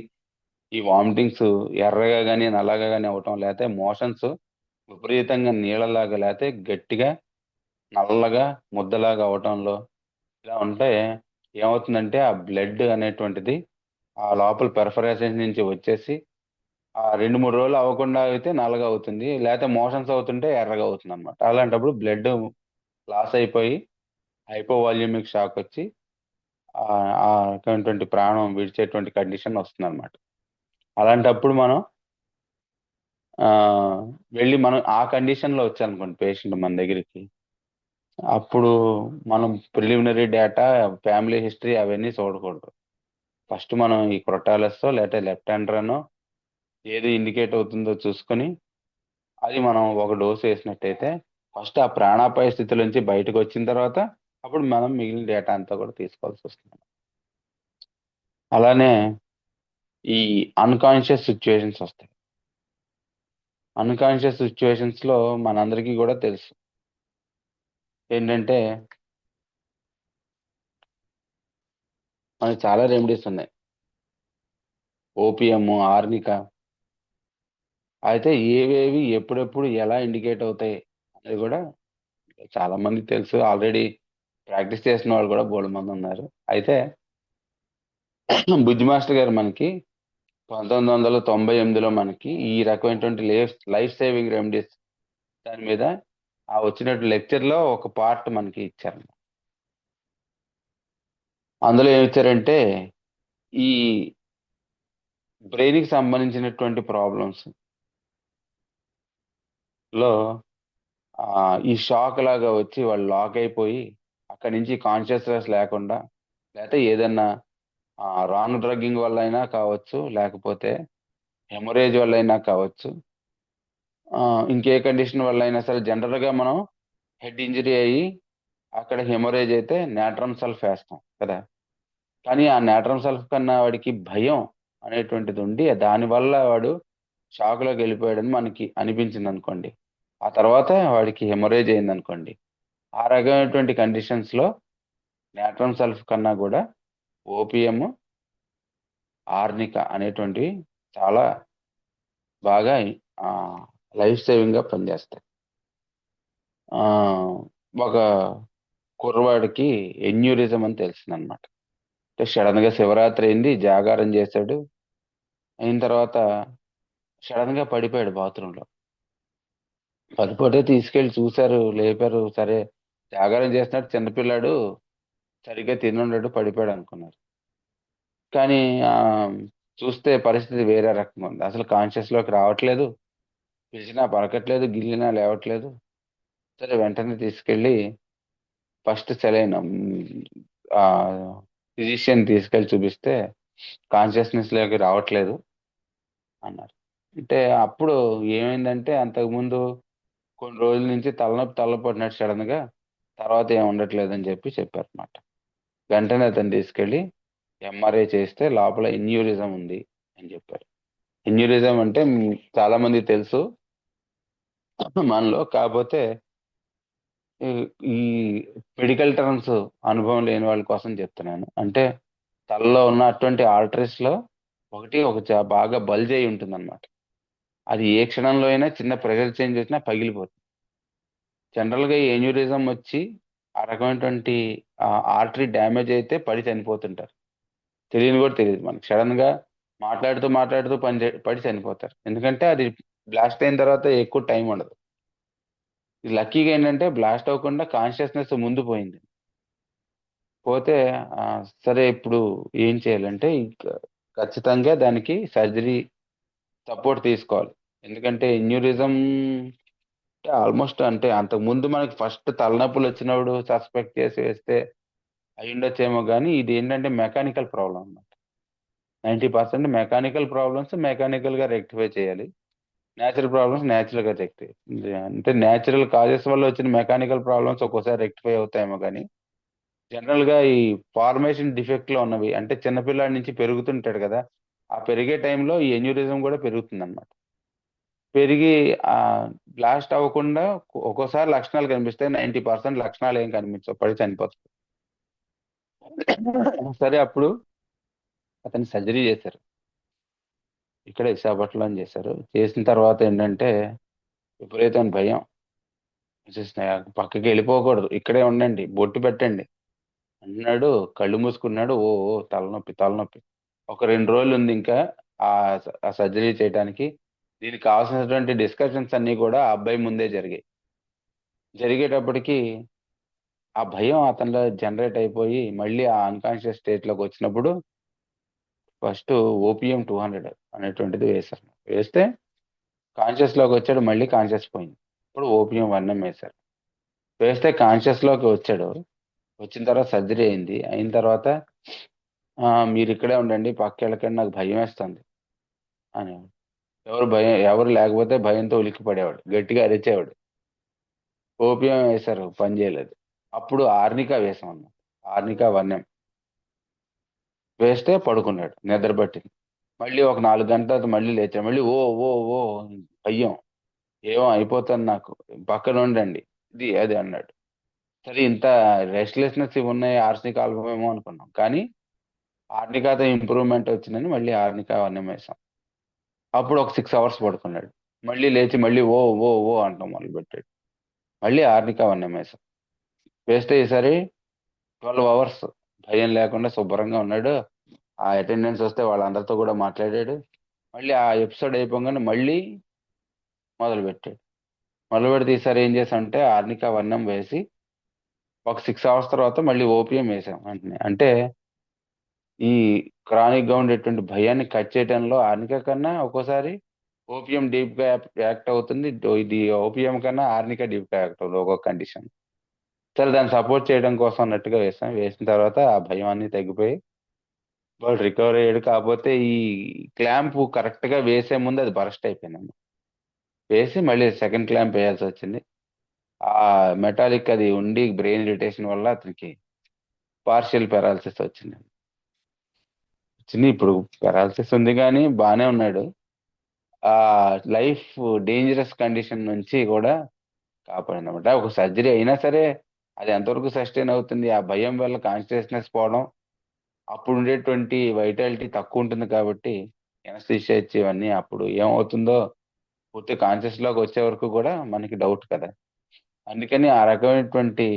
ఈ వామిటింగ్స్ ఎర్రగా కానీ నల్లగా కానీ అవటం, లేకపోతే మోషన్స్ విపరీతంగా నీళ్ళలాగా లేకపోతే గట్టిగా నల్లగా ముద్దలాగా అవటంలో ఇలా ఉంటే ఏమవుతుందంటే ఆ బ్లడ్ అనేటువంటిది ఆ లోపల పెర్ఫరేషన్ నుంచి వచ్చేసి ఆ 2-3 రోజులు అవ్వకుండా అయితే నల్లగా అవుతుంది, లేకపోతే మోషన్స్ అవుతుంటే ఎర్రగా అవుతుంది అనమాట. అలాంటప్పుడు బ్లడ్ లాస్ అయిపోయి హైపోవాల్యూమిక్ షాక్ వచ్చి ఆ రకమైనటువంటి ప్రాణం విడిచేటువంటి కండిషన్ వస్తుంది అనమాట. అలాంటప్పుడు మనం వెళ్ళి మనం ఆ కండిషన్ లో వచ్చానుకోండి పేషెంట్ మన దగ్గరికి, అప్పుడు మనం ప్రిలిమినరీ డేటా, ఫ్యామిలీ హిస్టరీ అవన్నీ చూడకూడదు. ఫస్ట్ మనం ఈ క్రొటాలెస్ లేకపోతే లెఫ్ట్ హ్యాండర్ అనో ఏది ఇండికేట్ అవుతుందో చూసుకొని అది మనం ఒక డోసు వేసినట్టయితే ఫస్ట్ ఆ ప్రాణాపాయ స్థితి నుంచి బయటకు వచ్చిన తర్వాత అప్పుడు మనం మిగిలిన డేటా అంతా కూడా తీసుకోవాల్సి వస్తుంది. అలానే ఈ అన్కాన్షియస్ సిచ్యువేషన్స్ వస్తాయి. అన్కాన్షియస్ సిచ్యువేషన్స్ లో మనందరికీ కూడా తెలుసు ఏంటంటే మనకి చాలా రెమెడీస్ ఉన్నాయి. ఓపియం, ఆర్నిక. అయితే ఏవేవి ఎప్పుడెప్పుడు ఎలా ఇండికేట్ అవుతాయి అనేది కూడా చాలా మందికి తెలుసు. ఆల్రెడీ ప్రాక్టీస్ చేసిన వాళ్ళు కూడా బోల్డ్ మంది ఉన్నారు. అయితే బుద్ధి మాస్టర్ గారు మనకి 1998లో మనకి ఈ రకమైనటువంటి లైఫ్ సేవింగ్ రెమెడీస్ దాని మీద ఆ వచ్చినట్టు లెక్చర్ లో ఒక పార్ట్ మనకి ఇచ్చారు. అందులో ఏమి ఇచ్చారంటే ఈ బ్రెయిన్ కి సంబంధించినటువంటి ప్రాబ్లమ్స్ లో ఈ షాక్ లాగా వచ్చి వాళ్ళు లాక్ అయిపోయి అక్కడి నుంచి కాన్షియస్నెస్ లేకుండా లేకపోతే ఏదన్నా రాంగ్ డ్రగ్గింగ్ వల్ల అయినా కావచ్చు, లేకపోతే హెమరేజ్ వల్ల అయినా కావచ్చు, ఇంకే కండిషన్ వల్ల అయినా సరే జనరల్ గా మనం హెడ్ ఇంజరీ అయ్యి అక్కడ హెమరేజ్ అయితే నాట్రమ్ సల్ఫ్ వేస్తాం కదా. కానీ ఆ నాట్రమ్ సల్ఫ్ కన్నా వాడికి భయం అనేటువంటిది ఉండి దానివల్ల వాడు షాక్ లోకి వెళ్ళిపోయాడని మనకి అనిపించింది అనుకోండి. ఆ తర్వాత వాడికి హెమరేజ్ అయింది అనుకోండి. ఆ రకమైనటువంటి కండిషన్స్ లో నాట్రమ్ సల్ఫ్ కన్నా కూడా ఓపియం, ఆర్నిక అనేటువంటివి చాలా బాగా లైఫ్ సేవింగ్ గా పనిచేస్తాయి. ఆ, ఒక కుర్రవాడికి ఎన్యూరిజం అని తెలిసింది అనమాట. అంటే సడన్ గా శివరాత్రి అయింది, జాగారం చేశాడు. అయిన తర్వాత సడన్ గా పడిపోయాడు బాత్రూమ్ లో. పడిపోతే తీసుకెళ్లి చూశారు, లేపారు. సరే జాగారం చేస్తున్నాడు చిన్నపిల్లాడు, సరిగ్గా తినుండడు, పడిపోయాడు అనుకున్నారు. కానీ చూస్తే పరిస్థితి వేరే రకంగా ఉంది. అసలు కాన్షియస్ లోకి రావట్లేదు, పిలిచినా పలకట్లేదు, గిల్లినా లేవట్లేదు. సరే వెంటనే తీసుకెళ్ళి ఫస్ట్ సెలైన్ ఫిజిషియన్ తీసుకెళ్ళి చూపిస్తే కాన్షియస్నెస్ లోకి రావట్లేదు అన్నారు. అంటే అప్పుడు ఏమైందంటే అంతకుముందు కొన్ని రోజుల నుంచి తలపడినట్టు సడన్ గా, తర్వాత ఏం ఉండట్లేదు అని చెప్పారు అన్నమాట. వెంటనే అతను తీసుకెళ్ళి ఎంఆర్ఐ చేస్తే లోపల ఇన్యూరిజం ఉంది అని చెప్పారు. ఇన్యూరిజం అంటే చాలా మందికి తెలుసు మనలో, కాకపోతే ఈ మెడికల్ టర్మ్స్ అనుభవం లేని వాళ్ళ కోసం చెప్తున్నాను. అంటే తలలో ఉన్న అటువంటి ఆర్టరీస్ లో ఒక బాగా బల్జ్ అయి ఉంటుంది అనమాట. అది ఏ క్షణంలో అయినా చిన్న ప్రెషర్ చేంజ్ వచ్చినా పగిలిపోతుంది. జనరల్ గా ఈ ఎన్యూరిజం వచ్చి ఆ రకమైనటువంటి ఆర్టరీ డ్యామేజ్ అయితే పడి చనిపోతుంటారు. తెలియని కూడా తెలియదు మనకి. సడన్ గా మాట్లాడుతూ పడి చనిపోతారు. ఎందుకంటే అది బ్లాస్ట్ అయిన తర్వాత ఎక్కువ టైం ఉండదు. లక్కీగా ఏంటంటే బ్లాస్ట్ అవ్వకుండా కాన్షియస్నెస్ ముందు పోయింది. పోతే సరే ఇప్పుడు ఏం చేయాలంటే ఖచ్చితంగా దానికి సర్జరీ సపోర్ట్ తీసుకోవాలి. ఎందుకంటే ఇన్యూరిజం ఆల్మోస్ట్ అంటే అంతకు ముందు మనకి ఫస్ట్ తలనొప్పులు వచ్చినప్పుడు సస్పెక్ట్ చేసి వేస్తే అయి ఉండొచ్చేమో, కానీ ఇది ఏంటంటే మెకానికల్ ప్రాబ్లం అన్నమాట. 90% మెకానికల్ ప్రాబ్లమ్స్ మెకానికల్ గా రెక్టిఫై చేయాలి, న్యాచురల్ ప్రాబ్లమ్స్ న్యాచురల్ గా రెక్టిఫై. అంటే న్యాచురల్ కాజెస్ వల్ల వచ్చిన మెకానికల్ ప్రాబ్లమ్స్ ఒక్కోసారి రెక్టిఫై అవుతాయేమో, కానీ జనరల్ గా ఈ ఫార్మేషన్ డిఫెక్ట్ లో ఉన్నవి, అంటే చిన్నపిల్లాడి నుంచి పెరుగుతుంటాడు కదా, ఆ పెరిగే టైంలో ఈ ఎన్యూరిజం కూడా పెరుగుతుంది అనమాట. పెరిగి బ్లాస్ట్ అవ్వకుండా ఒక్కోసారి లక్షణాలు కనిపిస్తాయి, 90% లక్షణాలు ఏం కనిపించవు, పడి చనిపోతుంది. సరే అప్పుడు అతన్ని సర్జరీ చేశారు, ఇక్కడ విశాఖపట్నంలో చేశారు. చేసిన తర్వాత ఏంటంటే విపరీతమైన భయం. పక్కకి వెళ్ళిపోకూడదు, ఇక్కడే ఉండండి, బొట్టు పెట్టండి అన్నాడు. కళ్ళు మూసుకున్నాడు. ఓ తలనొప్పి. ఒక 2 రోజులు ఉంది ఇంకా ఆ సర్జరీ చేయడానికి. దీనికి కావాల్సినటువంటి డిస్కషన్స్ అన్ని కూడా ఆ అబ్బాయి ముందే జరిగేటప్పటికి ఆ భయం అతనిలో జనరేట్ అయిపోయి మళ్ళీ ఆ అన్కాన్షియస్ స్టేట్ లోకి వచ్చినప్పుడు ఫస్ట్ ఓపియం 200 అనేటువంటిది వేశారు. వేస్తే కాన్షియస్ లోకి వచ్చాడు, మళ్ళీ కాన్షియస్ పోయింది. ఇప్పుడు ఓపియం 1 వేశారు. వేస్తే కాన్షియస్ లోకి వచ్చాడు. వచ్చిన తర్వాత సర్జరీ అయింది. అయిన తర్వాత మీరు ఇక్కడే ఉండండి, పక్క వెళ్ళకండి, నాకు భయం వేస్తుంది అని. ఎవరు లేకపోతే భయంతో ఉలిక్కి పడేవాడు, గట్టిగా అరిచేవాడు. ఓపియం వేశారు, పని చేయలేదు. అప్పుడు ఆర్నికా వేసాం అన్నమాట. ఆర్నికా వన్యం వేస్తే పడుకున్నాడు, నిద్ర పట్టింది. మళ్ళీ ఒక 4 గంటల తర్వాత మళ్ళీ లేచాడు. మళ్ళీ ఓ ఓ ఓ భయం, ఏమో అయిపోతుంది నాకు, పక్కన ఉండండి, ఇది అది అన్నాడు. సరే, ఇంత రెస్ట్లెస్నెస్ ఉన్నాయి, ఆర్నికా ఆల్బమ్ ఏమో అనుకున్నాం. కానీ ఆర్నికాతో ఇంప్రూవ్మెంట్ వచ్చిందని మళ్ళీ ఆర్నికా వన్యం వేసాం. అప్పుడు ఒక 6 అవర్స్ పడుకున్నాడు. మళ్ళీ లేచి మళ్ళీ ఓ ఓ ఓ అంటాం మొదలు పెట్టాడు. మళ్ళీ ఆర్నికా వన్యం వేసాం. వేస్తే ఈసారి 12 అవర్స్ భయం లేకుండా శుభ్రంగా ఉన్నాడు. ఆ అటెండెన్స్ వస్తే వాళ్ళందరితో కూడా మాట్లాడాడు. మళ్ళీ ఆ ఎపిసోడ్ అయిపోగానే మళ్ళీ మొదలు పెట్టాడు. మొదలు పెడితే ఈసారి ఏం చేసామంటే ఆర్నికా వన్నం వేసి ఒక 6 అవర్స్ తర్వాత మళ్ళీ ఓపీఎం వేసాం. అంటే ఈ క్రానిక్ గా ఉండేటువంటి భయాన్ని కట్ చేయడంలో ఆర్నికా కన్నా ఒక్కోసారి ఓపీఎం డీప్ గా యాక్ట్ అవుతుంది. ఇది ఓపీఎం కన్నా ఆర్నికా డీప్ గా యాక్ట్ అవుతుంది ఒక్కొక్క కండిషన్. సరే, దాన్ని సపోర్ట్ చేయడం కోసం అన్నట్టుగా వేసాం. వేసిన తర్వాత ఆ భయం అన్ని తగ్గిపోయి వాడు రికవర్ అయ్యాడు. కాకపోతే ఈ క్లాంప్ కరెక్ట్ గా వేసే ముందు అది బరస్ట్ అయిపోయింది. వేసి మళ్ళీ సెకండ్ క్లాంప్ వేయాల్సి వచ్చింది. ఆ మెటాలిక్ అది ఉండి బ్రెయిన్ ఇరిటేషన్ వల్ల అతనికి పార్షియల్ పెరాలసిస్ వచ్చింది. ఇప్పుడు పెరాలసిస్ ఉంది కానీ బానే ఉన్నాడు. ఆ లైఫ్ డేంజరస్ కండిషన్ నుంచి కూడా కాపాడింది అనమాట. ఒక సర్జరీ అయినా సరే అది ఎంతవరకు సస్టైన్ అవుతుంది, ఆ భయం వల్ల కాన్షియస్నెస్ పోవడం, అప్పుడు ఉండేటువంటి వైటాలిటీ తక్కువ ఉంటుంది కాబట్టి ఎనస్థీషియా ఇచ్చి ఇవన్నీ, అప్పుడు ఏమవుతుందో పూర్తి కాన్షియస్ లోకి వచ్చే వరకు కూడా మనకి డౌట్ కదా. అందుకని ఆ రకమైనటువంటి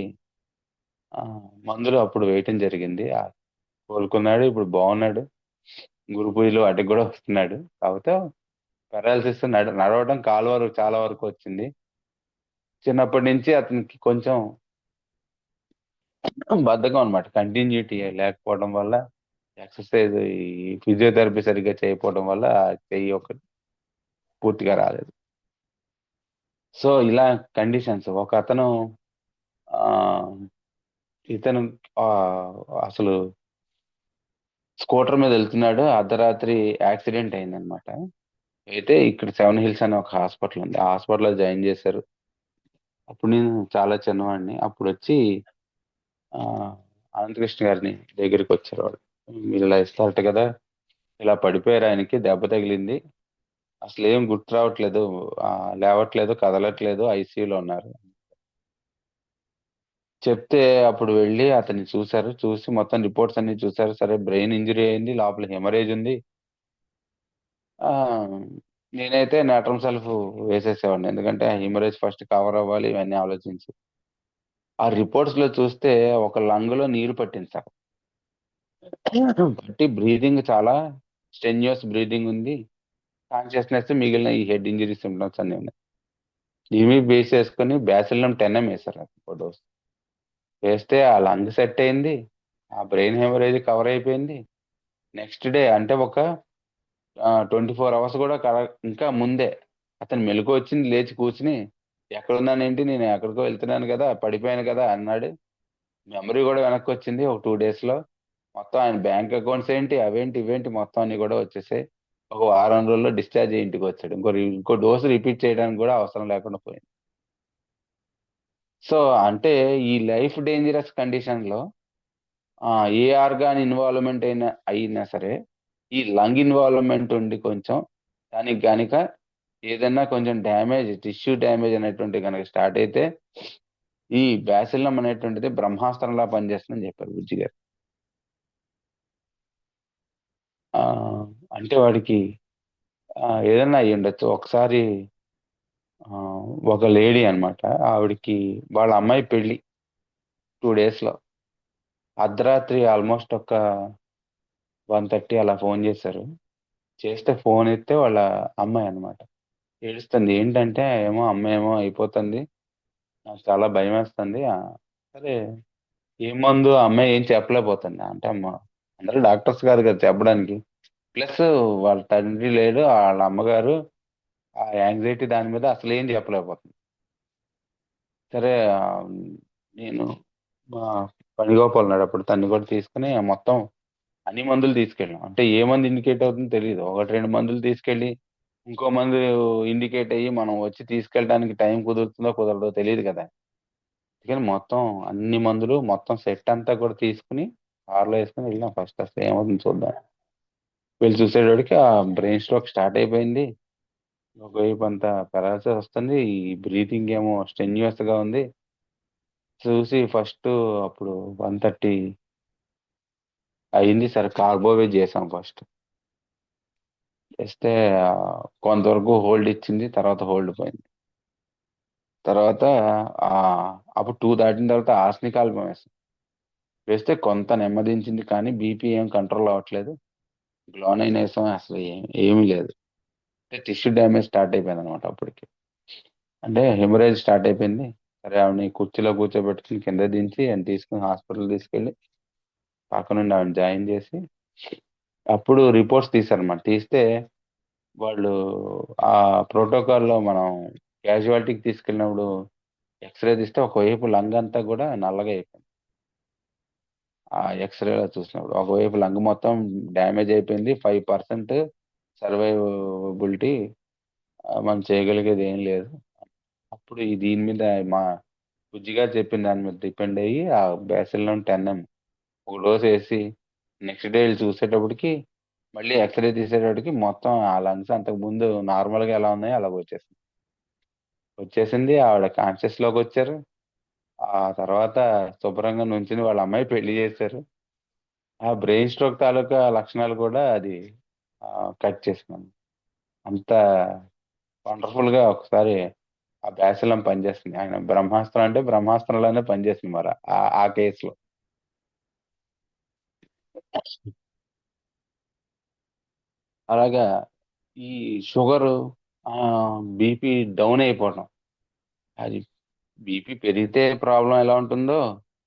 ఆ, మందులు అప్పుడు వేయటం జరిగింది. కోలుకున్నాడు, ఇప్పుడు బాగున్నాడు. గురు పూజలు వాటికి కూడా వస్తున్నాడు. కాకపోతే పెరాలసిస్ నడవడం కాలు వరకు చాలా వరకు వచ్చింది. చిన్నప్పటి నుంచి అతనికి కొంచెం బద్ధకం అనమాట, కంటిన్యూటీ లేకపోవడం వల్ల, ఎక్సర్సైజ్ ఈ ఫిజియోథెరపీ సరిగ్గా చేయకపోవడం వల్ల ఆ చెయ్యి ఒకటి పూర్తిగా రాలేదు. సో ఇలా కండిషన్స్. ఒక అతను ఆ ఇతను ఆ అసలు స్కూటర్ మీద వెళ్తున్నాడు, అర్ధరాత్రి యాక్సిడెంట్ అయిందనమాట. అయితే ఇక్కడ 7 హిల్స్ అనే ఒక హాస్పిటల్ ఉంది, ఆ హాస్పిటల్లో జాయిన్ చేశారు. అప్పుడు నేను చాలా చిన్నవాడిని. అప్పుడు వచ్చి ఆ అనంతకృష్ణ గారిని దగ్గరికి వచ్చారు వాళ్ళు. మీరు ఇలా ఇస్తారట కదా, ఇలా పడిపోయారు, ఆయనకి దెబ్బ తగిలింది, అసలు ఏం గుర్తు రావట్లేదు, లేవట్లేదు, కదలట్లేదు, ఐసీయూలో ఉన్నారు చెప్తే, అప్పుడు వెళ్ళి అతన్ని చూశారు. చూసి మొత్తం రిపోర్ట్స్ అన్ని చూశారు. సరే, బ్రెయిన్ ఇంజరీ అయింది, లోపల హెమరేజ్ ఉంది. ఆ నేనైతే నాట్రమ్ సెల్ఫ్ వేసేసేవాడిని, ఎందుకంటే హెమరేజ్ ఫస్ట్ కవర్ అవ్వాలి, ఇవన్నీ ఆలోచించి. ఆ రిపోర్ట్స్ లో చూస్తే ఒక లంగ్ లో నీరు పట్టింది సార్. బట్టి బ్రీదింగ్ చాలా స్టెన్యూస్ బ్రీదింగ్ ఉంది. కాన్షియస్నెస్ మిగిలిన ఈ హెడ్ ఇంజరీ సిమ్టమ్స్ అన్ని ఉన్నాయి. దీని బేస్ చేసుకుని బ్యాసిల్లం 10 వేశారు ఒక డోస్. వేస్తే ఆ లంగ్ సెట్ అయింది, ఆ బ్రెయిన్ హెమరేజ్ కవర్ అయిపోయింది. నెక్స్ట్ డే అంటే ఒక 24 అవర్స్ కూడా ఇంకా ముందే అతను మెలకు వచ్చింది, లేచి కూర్చుని ఎక్కడున్నానేంటి, నేను ఎక్కడికో వెళ్తున్నాను కదా, పడిపోయాను కదా అన్నాడు. మెమరీ కూడా వెనక్కి వచ్చింది ఒక 2 days లో. మొత్తం ఆయన బ్యాంక్ అకౌంట్స్ ఏంటి, అవేంటి ఇవేంటి మొత్తం అన్ని కూడా వచ్చేసాయి. ఒక వారం రోజుల్లో డిశ్చార్జ్ అయ్యి ఇంటికి వచ్చాడు. ఇంకో డోసు రిపీట్ చేయడానికి కూడా అవసరం లేకుండా పోయింది. సో అంటే ఈ లైఫ్ డేంజరస్ కండిషన్ లో ఏ ఆర్గాన్ ఇన్వాల్వ్మెంట్ అయినా సరే, ఈ లంగ్ ఇన్వాల్వ్మెంట్ ఉండి కొంచెం దానికి గనుక ఏదైనా కొంచెం డ్యామేజ్, టిష్యూ డ్యామేజ్ అనేటువంటి కనుక స్టార్ట్ అయితే ఈ బ్యాసిల్లం అనేటువంటిది బ్రహ్మాస్త్రంలా పనిచేస్తుందని చెప్పారు బుజ్జి గారు. ఆ, అంటే వాడికి ఏదైనా అయ్యి ఉండొచ్చు. ఒకసారి ఆ, ఒక లేడీ అన్నమాట, ఆవిడకి వాళ్ళ అమ్మాయి పెళ్లి 2 days లో అర్ధరాత్రి ఆల్మోస్ట్ ఒక 1:30 అలా ఫోన్ చేశారు. చేస్తే ఫోన్ ఎత్తే వాళ్ళ అమ్మాయి అన్నమాట. ఏడుస్తుంది. ఏంటంటే, ఏమో అమ్మాయి ఏమో అయిపోతుంది, నాకు చాలా భయం వేస్తుంది. సరే, ఏ మందు ఆ అమ్మాయి ఏం చెప్పలేకపోతుంది. అంటే అందరూ డాక్టర్స్ కాదు కదా చెప్పడానికి. ప్లస్ వాళ్ళ తండ్రి లేడు, వాళ్ళ అమ్మగారు ఆ యాంగ్జైటీ దాని మీద అసలు ఏం చెప్పలేకపోతుంది. సరే, నేను మా పనిగోపాల్ ఉన్నాడు అప్పుడు, తన్ని కూడా తీసుకుని మొత్తం అన్ని మందులు తీసుకెళ్ళాం. అంటే ఏ మందు ఇండికేట్ అవుతుందో తెలియదు. ఒకటి రెండు మందులు తీసుకెళ్ళి ఇంకో మందు ఇండికేట్ అయ్యి మనం వచ్చి తీసుకెళ్ళడానికి టైం కుదురుతుందో కుదరదో తెలియదు కదా. అందుకని మొత్తం అన్ని మందులు మొత్తం సెట్ అంతా కూడా తీసుకుని కార్లో వేసుకుని వెళ్ళాం. ఫస్ట్ అసలు ఏమవుతుందో చూద్దాం. వెళ్ళి చూసేటప్పటికి ఆ బ్రెయిన్ స్ట్రోక్ స్టార్ట్ అయిపోయింది. ఒకవైపు అంతా పెరాలసిస్ వస్తుంది. ఈ బ్రీతింగ్ ఏమో స్టెన్యూస్ గా ఉంది. చూసి ఫస్ట్ అప్పుడు 1:30 అయింది. సరే కార్బోవేట్ చేసాం ఫస్ట్. చేస్తే ఆ, కొంతవరకు హోల్డ్ ఇచ్చింది. తర్వాత హోల్డ్ పోయింది. తర్వాత ఆ అప్పుడు 2 దాటిన తర్వాత ఆర్సనిక్ ఆల్బమ్ వేసాం. వేస్తే కొంత నెమ్మదించింది, కానీ బీపీ ఏం కంట్రోల్ అవ్వట్లేదు. గ్లోనైన్ వేసాం, అసలు ఏమీ లేదు. అంటే టిష్యూ డ్యామేజ్ స్టార్ట్ అయిపోయింది అనమాట అప్పటికి. అంటే హెమరేజ్ స్టార్ట్ అయిపోయింది. సరే ఆవిడని కుర్చీలో కూర్చోబెట్టుకుని కింద దించి ఆయన తీసుకుని హాస్పిటల్ తీసుకెళ్ళి పక్క నుండి ఆవిడ జాయిన్ చేసి అప్పుడు రిపోర్ట్స్ తీశారన్నమాట. తీస్తే వాళ్ళు ఆ ప్రోటోకాల్లో మనం క్యాజువాలిటీకి తీసుకెళ్ళినప్పుడు ఎక్స్రే తీస్తే ఒకవైపు లంగ్ అంతా కూడా నల్లగా అయిపోయింది. ఆ ఎక్స్రేలో చూసినప్పుడు ఒకవైపు లంగ్ మొత్తం డ్యామేజ్ అయిపోయింది. 5% సర్వైవబిలిటీ, మనం చేయగలిగేది ఏం లేదు. అప్పుడు దీని మీద మా బుజ్జిగా చెప్పిన దాని మీద డిపెండ్ అయ్యి ఆ బ్యాసిల్లం 10 ఒక డోస్ వేసి నెక్స్ట్ డే వెళ్ళి చూసేటప్పటికి మళ్ళీ ఎక్స్రే తీసేటప్పటికి మొత్తం ఆ లంగ్స్ అంతకు ముందు నార్మల్ గా ఎలా ఉన్నాయో అలా వచ్చేసింది. ఆవిడ కాన్షియస్ లోకి వచ్చారు. ఆ తర్వాత శుభ్రంగా నుంచుని వాళ్ళ అమ్మాయి పెళ్లి చేశారు. ఆ బ్రెయిన్ స్ట్రోక్ తాలూకా లక్షణాలు కూడా అది కట్ చేసినాను. అంత వండర్ఫుల్ గా ఒకసారి ఆ బ్యాసిలం పనిచేస్తుంది. ఆయన బ్రహ్మాస్త్రం అంటే బ్రహ్మాస్త్రంలోనే పనిచేసింది మరి ఆ కేసులో. అలాగా ఈ షుగరు, బీపీ డౌన్ అయిపోవడం, అది బీపీ పెరిగితే ప్రాబ్లం ఎలా ఉంటుందో,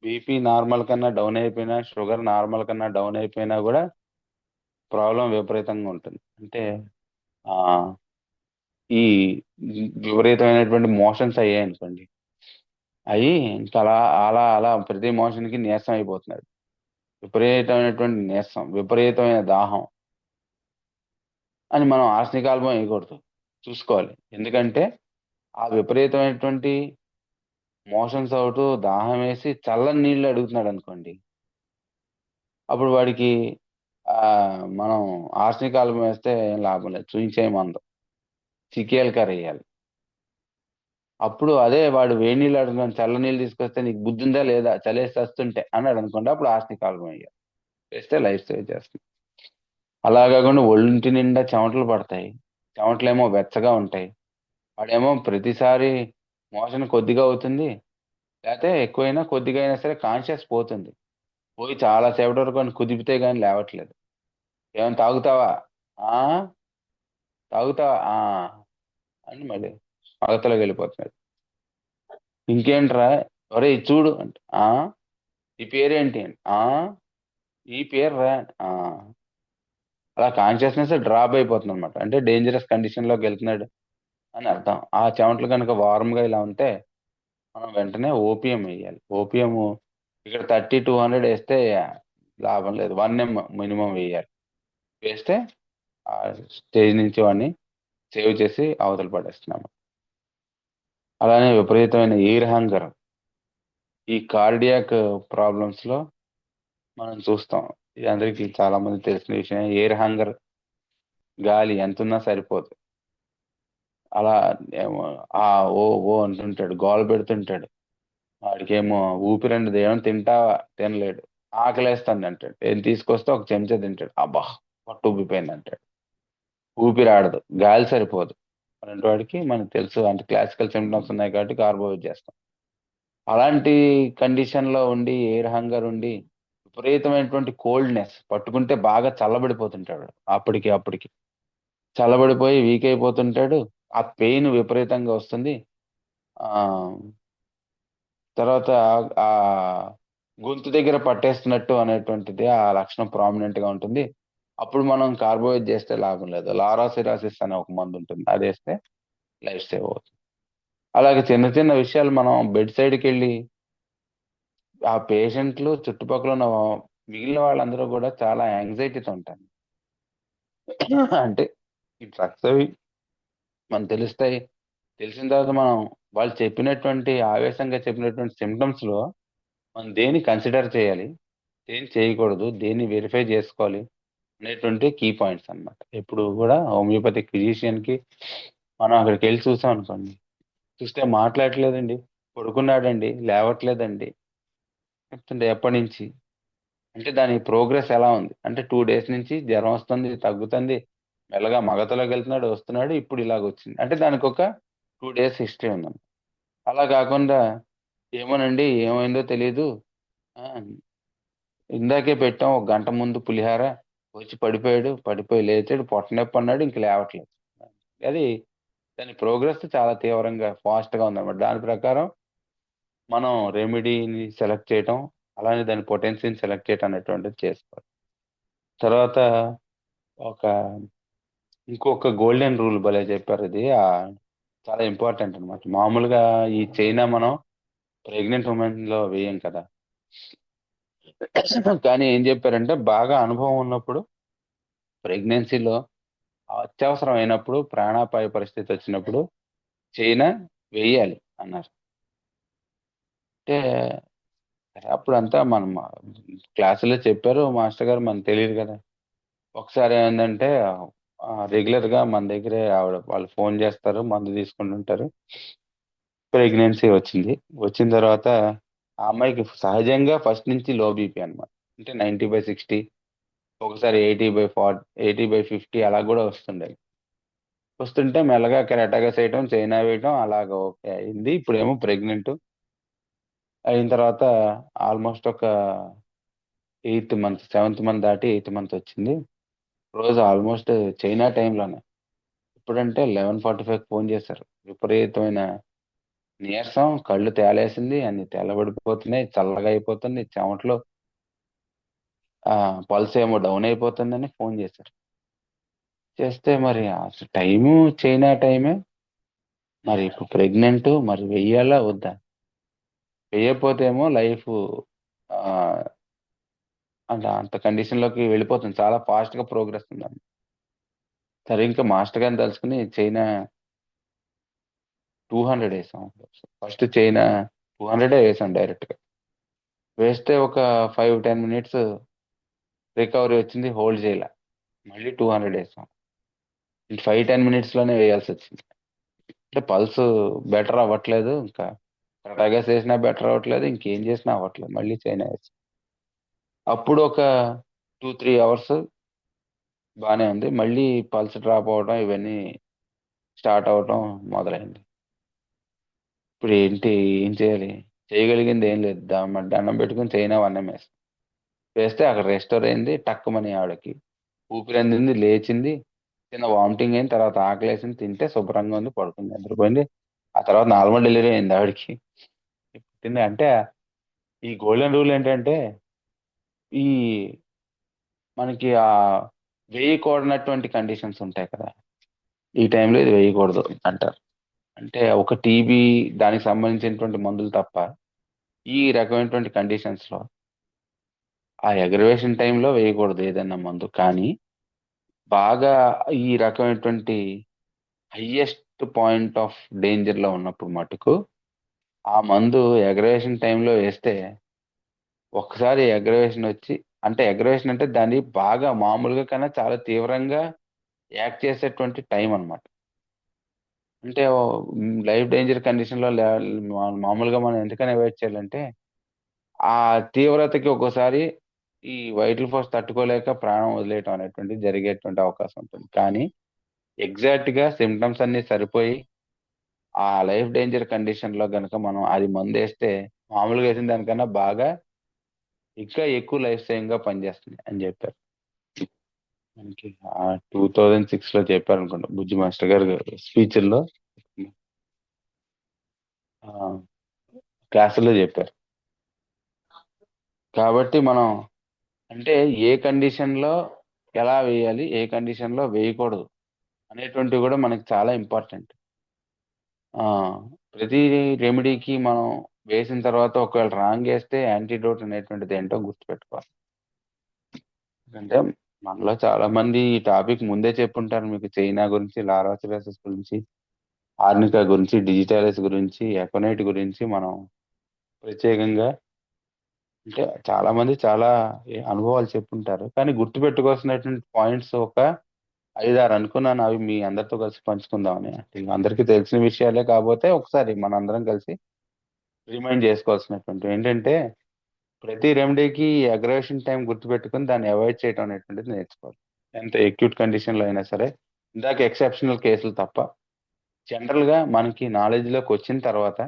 బీపీ నార్మల్ కన్నా డౌన్ అయిపోయినా, షుగర్ నార్మల్ కన్నా డౌన్ అయిపోయినా కూడా ప్రాబ్లం విపరీతంగా ఉంటుంది. అంటే ఆ ఈ విపరీతమైనటువంటి మోషన్స్ అయ్యాయి అనుకోండి, అవి ఇంకా అలా అలా అలా ప్రతి మోషన్ కి నీరసం అయిపోతున్నాడు. విపరీతమైనటువంటి నీరసం, విపరీతమైన దాహం అని మనం ఆర్సనిక్ ఆల్బం వేయకూడదు, చూసుకోవాలి. ఎందుకంటే ఆ విపరీతమైనటువంటి మోషన్స్ అవుతూ దాహం వేసి చల్లని నీళ్లు అడుగుతున్నాడు అనుకోండి, అప్పుడు వాడికి ఆ మనం ఆర్సనిక్ ఆల్బం వేస్తే ఏం లాభం లేదు, చూయించేయమందు సికేఎల్ కర్ వేయాలి. అప్పుడు అదే వాడు వేడి నీళ్ళు అడుగుతున్నాడు, చల్ల నీళ్ళు తీసుకొస్తే నీకు బుద్ధి ఉందా లేదా, చలేసి వస్తుంటే అన్నాడు అనుకోండి, అప్పుడు ఆర్సనిక్ ఆల్బం వేయాలి. వేస్తే లైఫ్ సేవ్ చేస్తుంది. అలా కాకుండా ఒళ్ళింటి నిండా చెమటలు పడతాయి, చెమటలేమో వెచ్చగా ఉంటాయి, వాడేమో ప్రతిసారి మోషన్ కొద్దిగా అవుతుంది, లేకపోతే ఎక్కువైనా కొద్దిగా అయినా సరే కాన్షియస్ పోతుంది. పోయి చాలా సేపటి వరకు అని కుదిపితే కానీ లేవట్లేదు. ఏమైనా తాగుతావా, ఆ తాగుతావా, అని మళ్ళీ అవతలకి వెళ్ళిపోతున్నాడు. ఇంకేంట్రా, ఒరే ఇది చూడు అంటే, ఈ పేరేంటి అంటే, ఈ పేరు రా, అలా కాన్షియస్నెస్ డ్రాప్ అయిపోతుంది అనమాట. అంటే డేంజరస్ కండిషన్ లోకి వెళ్తున్నాడు అని అర్థం. ఆ చెమటలు కనుక వార్మ్గా ఇలా ఉంటే మనం వెంటనే ఓపీఎం వేయాలి. ఓపీఎం ఇక్కడ 30-200 వేస్తే లాభం లేదు, 1 M మినిమం వేయాలి. వేస్తే ఆ స్టేజ్ నుంచి వాడిని సేవ్ చేసి అవతల పడేస్తున్నాము. అలానే విపరీతమైన ఎయిర్ హంగర్, ఈ కార్డియాక్ ప్రాబ్లమ్స్ లో మనం చూస్తాం. ఇది అందరికీ చాలా మంది తెలిసిన విషయం. ఎయిర్ హంగర్, గాలి ఎంత ఉన్నా సరిపోదు. అలా ఏమో ఆ ఓ ఓ అంటుంటాడు, గోల పెడుతుంటాడు. వాడికేమో ఊపిరండి, ఏమో తింటావా, తినలేడు. ఆకలేస్తుంది అంటాడు, ఏం తీసుకొస్తే ఒక చెంచా తింటాడు, అబ్బా పొట్టు ఉబ్బిపోయింది అంటాడు. ఊపిరి ఆడదు, గాలి సరిపోదు. అలాంటి వాడికి మనకు తెలుసు, అంటే క్లాసికల్ సిమ్టమ్స్ ఉన్నాయి కాబట్టి కార్బోవేట్ చేస్తాం. అలాంటి కండిషన్ లో ఉండి, ఎయిర్ హంగర్ ఉండి, విపరీతమైనటువంటి కోల్డ్నెస్, పట్టుకుంటే బాగా చల్లబడిపోతుంటాడు. అప్పటికి చల్లబడిపోయి వీక్ అయిపోతుంటాడు. ఆ పెయిన్ విపరీతంగా వస్తుంది. ఆ తర్వాత ఆ గొంతు దగ్గర పట్టేస్తున్నట్టు అనేటువంటిది ఆ లక్షణం ప్రామినెంట్ గా ఉంటుంది. అప్పుడు మనం కార్బోవేట్ చేస్తే లాభం లేదు. లారాసిరాసిస్ అనే ఒక మందు ఉంటుంది, అది వేస్తే లైఫ్ సేవ్ అవుతుంది. అలాగే చిన్న చిన్న విషయాలు మనం బెడ్ సైడ్కి వెళ్ళి ఆ పేషెంట్లు చుట్టుపక్కల ఉన్న మిగిలిన వాళ్ళందరూ కూడా చాలా యాంగ్జైటీతో ఉంటారు. అంటే ఈ డ్రగ్స్ అవి మనకు తెలుస్తాయి. తెలిసిన తర్వాత మనం వాళ్ళు చెప్పినటువంటి ఆవేశంగా చెప్పినటువంటి సిమ్టమ్స్ లో మనం దేన్ని కన్సిడర్ చేయాలి, దేన్ని చేయకూడదు, దేన్ని వెరిఫై చేసుకోవాలి అనేటువంటి కీ పాయింట్స్ అన్నమాట. ఎప్పుడు కూడా హోమియోపతిక్ ఫిజిషియన్ కి మనం అక్కడికి వెళ్ళి చూసాం అనుకోండి, చూస్తే మాట్లాడట్లేదండి, పడుకున్నాడండి, లేవట్లేదండి చెప్తుంటే ఎప్పటి నుంచి, అంటే దాని ప్రోగ్రెస్ ఎలా ఉంది అంటే 2 days నుంచి జ్వరం వస్తుంది, తగ్గుతుంది, మెల్లగా మగతలోకి వెళ్తున్నాడు, వస్తున్నాడు, ఇప్పుడు ఇలాగ వచ్చింది అంటే దానికి ఒక 2 days హిస్టరీ ఉందండి. అలా కాకుండా ఏమోనండి ఏమైందో తెలియదు, ఆ, ఇందాకే పెట్టాం ఒక గంట ముందు పులిహార, వచ్చి పడిపోయాడు, పడిపోయి లేచాడు, పొట్ట నొప్పి అన్నాడు, ఇంక లేవట్లేదు. అది దాని ప్రోగ్రెస్ చాలా తీవ్రంగా ఫాస్ట్ గా ఉందన్నమాట. దాని ప్రకారం మనం రెమెడీని సెలెక్ట్ చేయటం, అలానే దాని పొటెన్సీని సెలెక్ట్ చేయటం అనేటువంటిది చేసుకోవాలి. తర్వాత ఒక ఇంకొక గోల్డెన్ రూల్ భలే చెప్పారు, ఇది చాలా ఇంపార్టెంట్ అన్నమాట. మామూలుగా ఈ చైనా మనం ప్రెగ్నెంట్ ఉమెన్ లో వేయం కదా, కానీ ఏం చెప్పారంటే బాగా అనుభవం ఉన్నప్పుడు ప్రెగ్నెన్సీలో అత్యవసరం అయినప్పుడు ప్రాణాపాయ పరిస్థితి వచ్చినప్పుడు చైనా వేయాలి అన్నారు. అంటే అప్పుడు అంతా మనం క్లాసులో చెప్పారు మాస్టర్ గారు, మనకు తెలియదు కదా. ఒకసారి ఏంటంటే రెగ్యులర్ గా మన దగ్గరే ఆవిడ వాళ్ళు ఫోన్ చేస్తారు, మందు తీసుకుంటుంటారు. ప్రెగ్నెన్సీ వచ్చింది. వచ్చిన తర్వాత ఆ అమ్మాయికి సహజంగా ఫస్ట్ నుంచి లో బీపీ అన్నమాట. అంటే 90/60, ఒకసారి 80/40, 80/50 అలా కూడా వస్తుండే. వస్తుంటే మెల్లగా కెరాటగా చేయటం, చైనా వేయటం అలాగ ఓకే అయింది. ఇప్పుడేమో ప్రెగ్నెంట్ అయిన తర్వాత ఆల్మోస్ట్ ఒక 8 month, 7th month దాటి 8th month వచ్చింది. రోజు ఆల్మోస్ట్ చైనా టైంలోనే ఇప్పుడంటే 11:45 ఫోన్ చేశారు. విపరీతమైన నీరసం, కళ్ళు తేలేసింది, అన్ని తెల్లబడిపోతున్నాయి, చల్లగా అయిపోతుంది, చెమటలు, పల్స్ ఏమో డౌన్ అయిపోతుందని ఫోన్ చేశారు. చేస్తే మరి అసలు టైము చైనా టైమే, మరి ఇప్పుడు ప్రెగ్నెంట్, మరి వెయ్యాలా వద్దా? వేయకపోతే ఏమో లైఫ్ అంత కండిషన్ లోకి వెళ్ళిపోతుంది, చాలా ఫాస్ట్ గా ప్రోగ్రెస్ ఉందండి. సరే ఇంకా మాస్టర్ గారిని తలుచుకుని చైనా 200 వేసాం. ఫస్ట్ చైనా 200 వేసాం డైరెక్ట్ గా. వేస్తే ఒక 5-10 minutes రికవరీ వచ్చింది, హోల్డ్ చేయాల. మళ్ళీ 200 వేసాం, 5-10 minutes లోనే వేయాల్సి వచ్చింది. అంటే పల్స్ బెటర్ అవ్వట్లేదు, ఇంకా కరెక్ట్గా చేసినా బెటర్ అవ్వట్లేదు, ఇంకేం చేసినా అవ్వట్లేదు. మళ్ళీ చైనా వేసాం. అప్పుడు ఒక 2-3 hours బాగానే ఉంది, మళ్ళీ పల్స్ డ్రాప్ అవడం ఇవన్నీ స్టార్ట్ అవడం మొదలైంది. ఇప్పుడు ఏంటి, ఏం చేయాలి? చేయగలిగింది ఏం లేదు, దండం పెట్టుకుని చైనా 1 వేస్తాం. వేస్తే అక్కడ రెస్టోర్ అయింది, టక్కుమని ఆవిడకి ఊపిరి అందింది, లేచింది, చిన్న వామిటింగ్ అయిన తర్వాత ఆకలేసింది, తింటే శుభ్రంగా ఉంది, పడుకుంది, నిద్రపోయింది. ఆ తర్వాత నార్మల్ డెలివరీ అయింది ఆవిడకి. పుట్టింది. అంటే ఈ గోల్డెన్ రూల్ ఏంటంటే ఈ మనకి వేయకూడనటువంటి కండిషన్స్ ఉంటాయి కదా, ఈ టైంలో ఇది వేయకూడదు అంటారు. అంటే ఒక టీబీ దానికి సంబంధించినటువంటి మందులు తప్ప ఈ రకమైనటువంటి కండిషన్స్ లో ఆ ఎగ్రవేషన్ టైంలో వేయకూడదు ఏదైనా మందు. కానీ బాగా ఈ రకమైనటువంటి హైయెస్ట్ పాయింట్ ఆఫ్ డేంజర్ లో ఉన్నప్పుడు మటుకు ఆ మందు ఎగ్రవేషన్ టైంలో వేస్తే ఒక్కసారి ఎగ్రవేషన్ వచ్చి, అంటే ఎగ్రవేషన్ అంటే దాన్ని బాగా మామూలుగా కన్నా చాలా తీవ్రంగా యాక్ట్ చేసేటువంటి టైం అన్నమాట. అంటే లైఫ్ డేంజర్ కండిషన్ లో మామూలుగా మనం ఎందుకని అవాయిడ్ చేయాలంటే ఆ తీవ్రతకి ఒక్కోసారి ఈ వైటల్ ఫోర్స్ తట్టుకోలేక ప్రాణం వదిలేయటం అనేటువంటిది జరిగేటువంటి అవకాశం ఉంటుంది. కానీ ఎగ్జాక్ట్ గా సిమ్టమ్స్ అన్ని సరిపోయి ఆ లైఫ్ డేంజర్ కండిషన్ లో గనక మనం అది మందు వేస్తే మామూలుగా వేసిన దానికన్నా బాగా ఇంకా ఎక్కువ లైఫ్ సేవింగ్ గా పనిచేస్తుంది అని చెప్పారు. మనకి 2006 లో చెప్పారు అనుకుంటా బుజ్జి మాస్టర్ గారు స్పీచ్ల్లో, క్లాసుల్లో చెప్పారు. కాబట్టి మనం అంటే ఏ కండిషన్ లో ఎలా వేయాలి, ఏ కండిషన్ లో వేయకూడదు అనేటువంటివి కూడా మనకి చాలా ఇంపార్టెంట్. ప్రతి రెమెడీకి మనం వేసిన తర్వాత ఒకవేళ రాంగ్ వేస్తే యాంటీడోట్ అనేటువంటిది ఏంటో గుర్తుపెట్టుకోవాలి. అంటే మనలో చాలా మంది ఈ టాపిక్ ముందే చెప్పుంటారు మీకు. చైనా గురించి, లారోసిలియసిస్ గురించి, ఆర్నికా గురించి, డిజిటాలిస్ గురించి, ఎకోనైట్ గురించి మనం ప్రత్యేకంగా అంటే చాలా మంది చాలా అనుభవాలు చెప్పుంటారు. కానీ గుర్తుపెట్టుకోవాల్సినటువంటి పాయింట్స్ ఒక 5, 6 అనుకున్నాను. అవి మీ అందరితో కలిసి పంచుకుందామని. అంటే అందరికీ తెలిసిన విషయాలే కాకపోతే ఒకసారి మనందరం కలిసి రిమైండ్ చేసుకోవాల్సినటువంటివి ఏంటంటే, ప్రతి రెమెడీకి అగ్రవేషన్ టైం గుర్తుపెట్టుకొని దాన్ని అవాయిడ్ చేయడం అనేటువంటిది నేర్చుకోవాలి. ఎంత ఎక్యూట్ కండిషన్‌లో అయినా సరే. ఇందాక ఎక్సెప్షనల్ కేసులు తప్ప. జనరల్‌గా మనకి నాలెడ్జ్‌లోకి వచ్చిన తర్వాత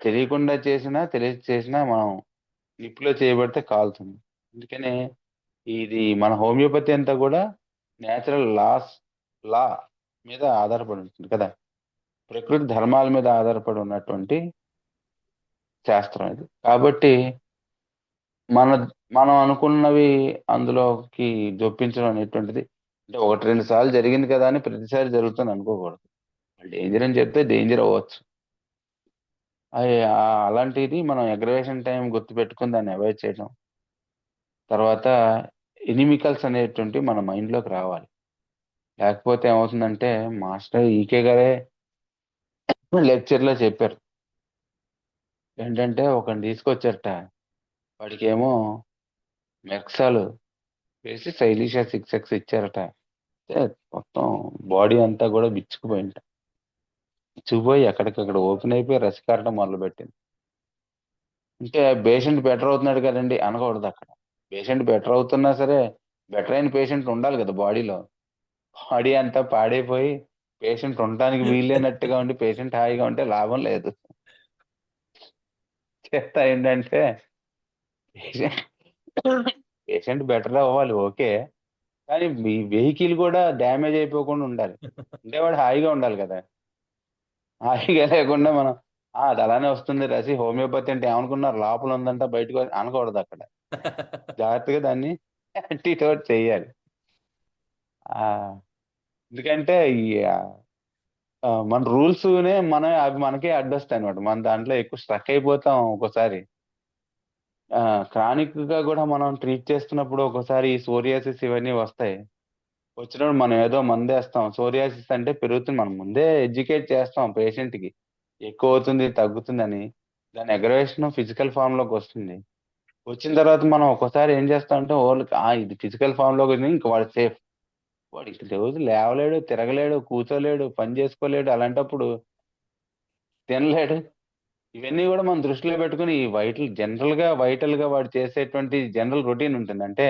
తెలియకుండా చేసినా, తెలిసి చేసినా మనం నిప్పులో చేయబడితే కాలుతుంది. అందుకనే ఇది మన హోమియోపతి అంతా కూడా నేచురల్ లా మీద ఆధారపడి ఉంటుంది కదా! ప్రకృతి ధర్మాల మీద ఆధారపడి ఉన్నటువంటి శాస్త్రం ఇది. కాబట్టి మన మనం అనుకున్నవి అందులోకి జొప్పించడం అనేటువంటిది అంటే 1, 2 సార్లు జరిగింది కదా అని ప్రతిసారి జరుగుతుంది అనుకోకూడదు. డేంజర్ అని చెప్తే డేంజర్ అవ్వచ్చు. అలాంటిది మనం అగ్రవేషన్ టైం గుర్తుపెట్టుకొని దాన్ని అవాయిడ్ చేయడం. తర్వాత ఎనిమికల్స్ అనేటువంటివి మన మైండ్‌లోకి రావాలి. లేకపోతే ఏమవుతుందంటే మాస్టర్ ఈకే గారే లెక్చర్‌లో చెప్పారు. ఏంటంటే ఒకడిని తీసుకొచ్చారట. వాడికేమో మెక్సాలు వేసి సైలీషా 6X ఇచ్చారట. అయితే మొత్తం బాడీ అంతా కూడా బిచ్చుకుపోయిందట. బిచ్చుకుపోయి ఎక్కడికక్కడ ఓపెన్ అయిపోయి రసి కారడం మొదలుపెట్టింది. అంటే పేషెంట్ బెటర్ అవుతున్నాడు కదండీ అనకూడదక్కడ. పేషెంట్ బెటర్ అవుతున్నా సరే, బెటర్ అయిన పేషెంట్ ఉండాలి కదా బాడీలో. బాడీ అంతా పాడైపోయి పేషెంట్ ఉండటానికి వీల్లేనట్టుగా ఉండి పేషెంట్ హాయిగా ఉంటే లాభం లేదు. చేత్తా ఏంటంటే పేషెంట్ బెటర్ అవ్వాలి ఓకే. కానీ మీ వెహికల్ కూడా డ్యామేజ్ అయిపోకుండా ఉండాలి. అంటే వాడు హాయిగా ఉండాలి కదా! హాయిగా లేకుండా మనం అది అలానే వస్తుంది రసి హోమియోపతి అంటే ఏమనుకున్నారు లోపల ఉందంట బయటకు అనకూడదక్కడ. జాగ్రత్తగా దాన్ని యాంటిడోట్ చేయాలి. ఆహ్, ఎందుకంటే ఈ మన రూల్స్‌నే అవి మనకే అడ్డొస్తాయన్నమాట. మన దాంట్లో ఎక్కువ స్ట్రక్ అయిపోతాం ఒక్కోసారి. క్రానిక్‌గా గూడా మనం ట్రీట్ చేస్తున్నప్పుడు ఒక్కోసారి ఈ సోరియాసిస్ ఇవన్నీ వస్తాయి. వచ్చినప్పుడు మనం ఏదో మందేస్తాం. సోరియాసిస్ అంటే పెరుగుతుంది. మనం ముందే ఎడ్యుకేట్ చేస్తాం పేషెంట్‌కి. ఎక్కువవుతుంది, తగ్గుతుందని. దాని అగ్రవేషన్ ఫిజికల్ ఫార్మ్‌లోకొస్తుంది. వచ్చిన తర్వాత మనం ఒక్కోసారి ఏం చేస్తామంటే ఇది ఫిజికల్ ఫార్మ్‌లోకొచ్చింది ఇంక వాడు సేఫ్. వాడు ఇంక రోజు లేవలేడు, తిరగలేడు, కూర్చోలేడు, పని చేసుకోలేడు. అలాంటప్పుడు తినలేడు. ఇవన్నీ గూడా మనం దృష్టిలో పెట్టుకొని ఈ వైటల్‌గా వాడు చేసేటువంటి జనరల్ రొటీన్ ఉంటుంది. అంటే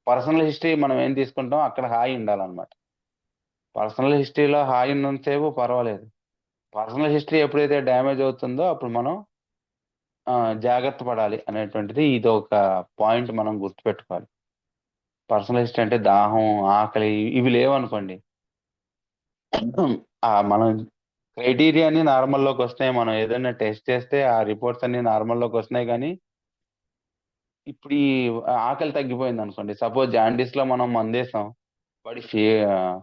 పర్సనల్ హిస్టరీ మనం ఏం తీసుకుంటామో అక్కడ హాయి ఉండాలన్నమాట. పర్సనల్ హిస్టరీలో హాయి ఉన్నంత సేపు పర్వాలేదు. పర్సనల్ హిస్టరీ ఎప్పుడైతే డ్యామేజ్ అవుతుందో అప్పుడు మనం జాగ్రత్త పడాలి అనేటువంటిది ఇదొక పాయింట్ మనం గుర్తుపెట్టుకోవాలి. పర్సనల్ హిస్టరీ అంటే దాహం, ఆకలి ఇవి లేవనుకోండి. మనం క్రైటీరియా అన్ని నార్మల్‌లోకొస్తున్నాయి. మనం ఏదైనా టెస్ట్ చేస్తే ఆ రిపోర్ట్స్ అన్నీ నార్మల్‌లోకొస్తున్నాయి గానీ, ఇప్పుడు ఆకలి తగ్గిపోయిందనుకోండి. సపోజ్ జాండీస్‌లో మనం మందేసాం. వాడి ఫీ ఆహ్,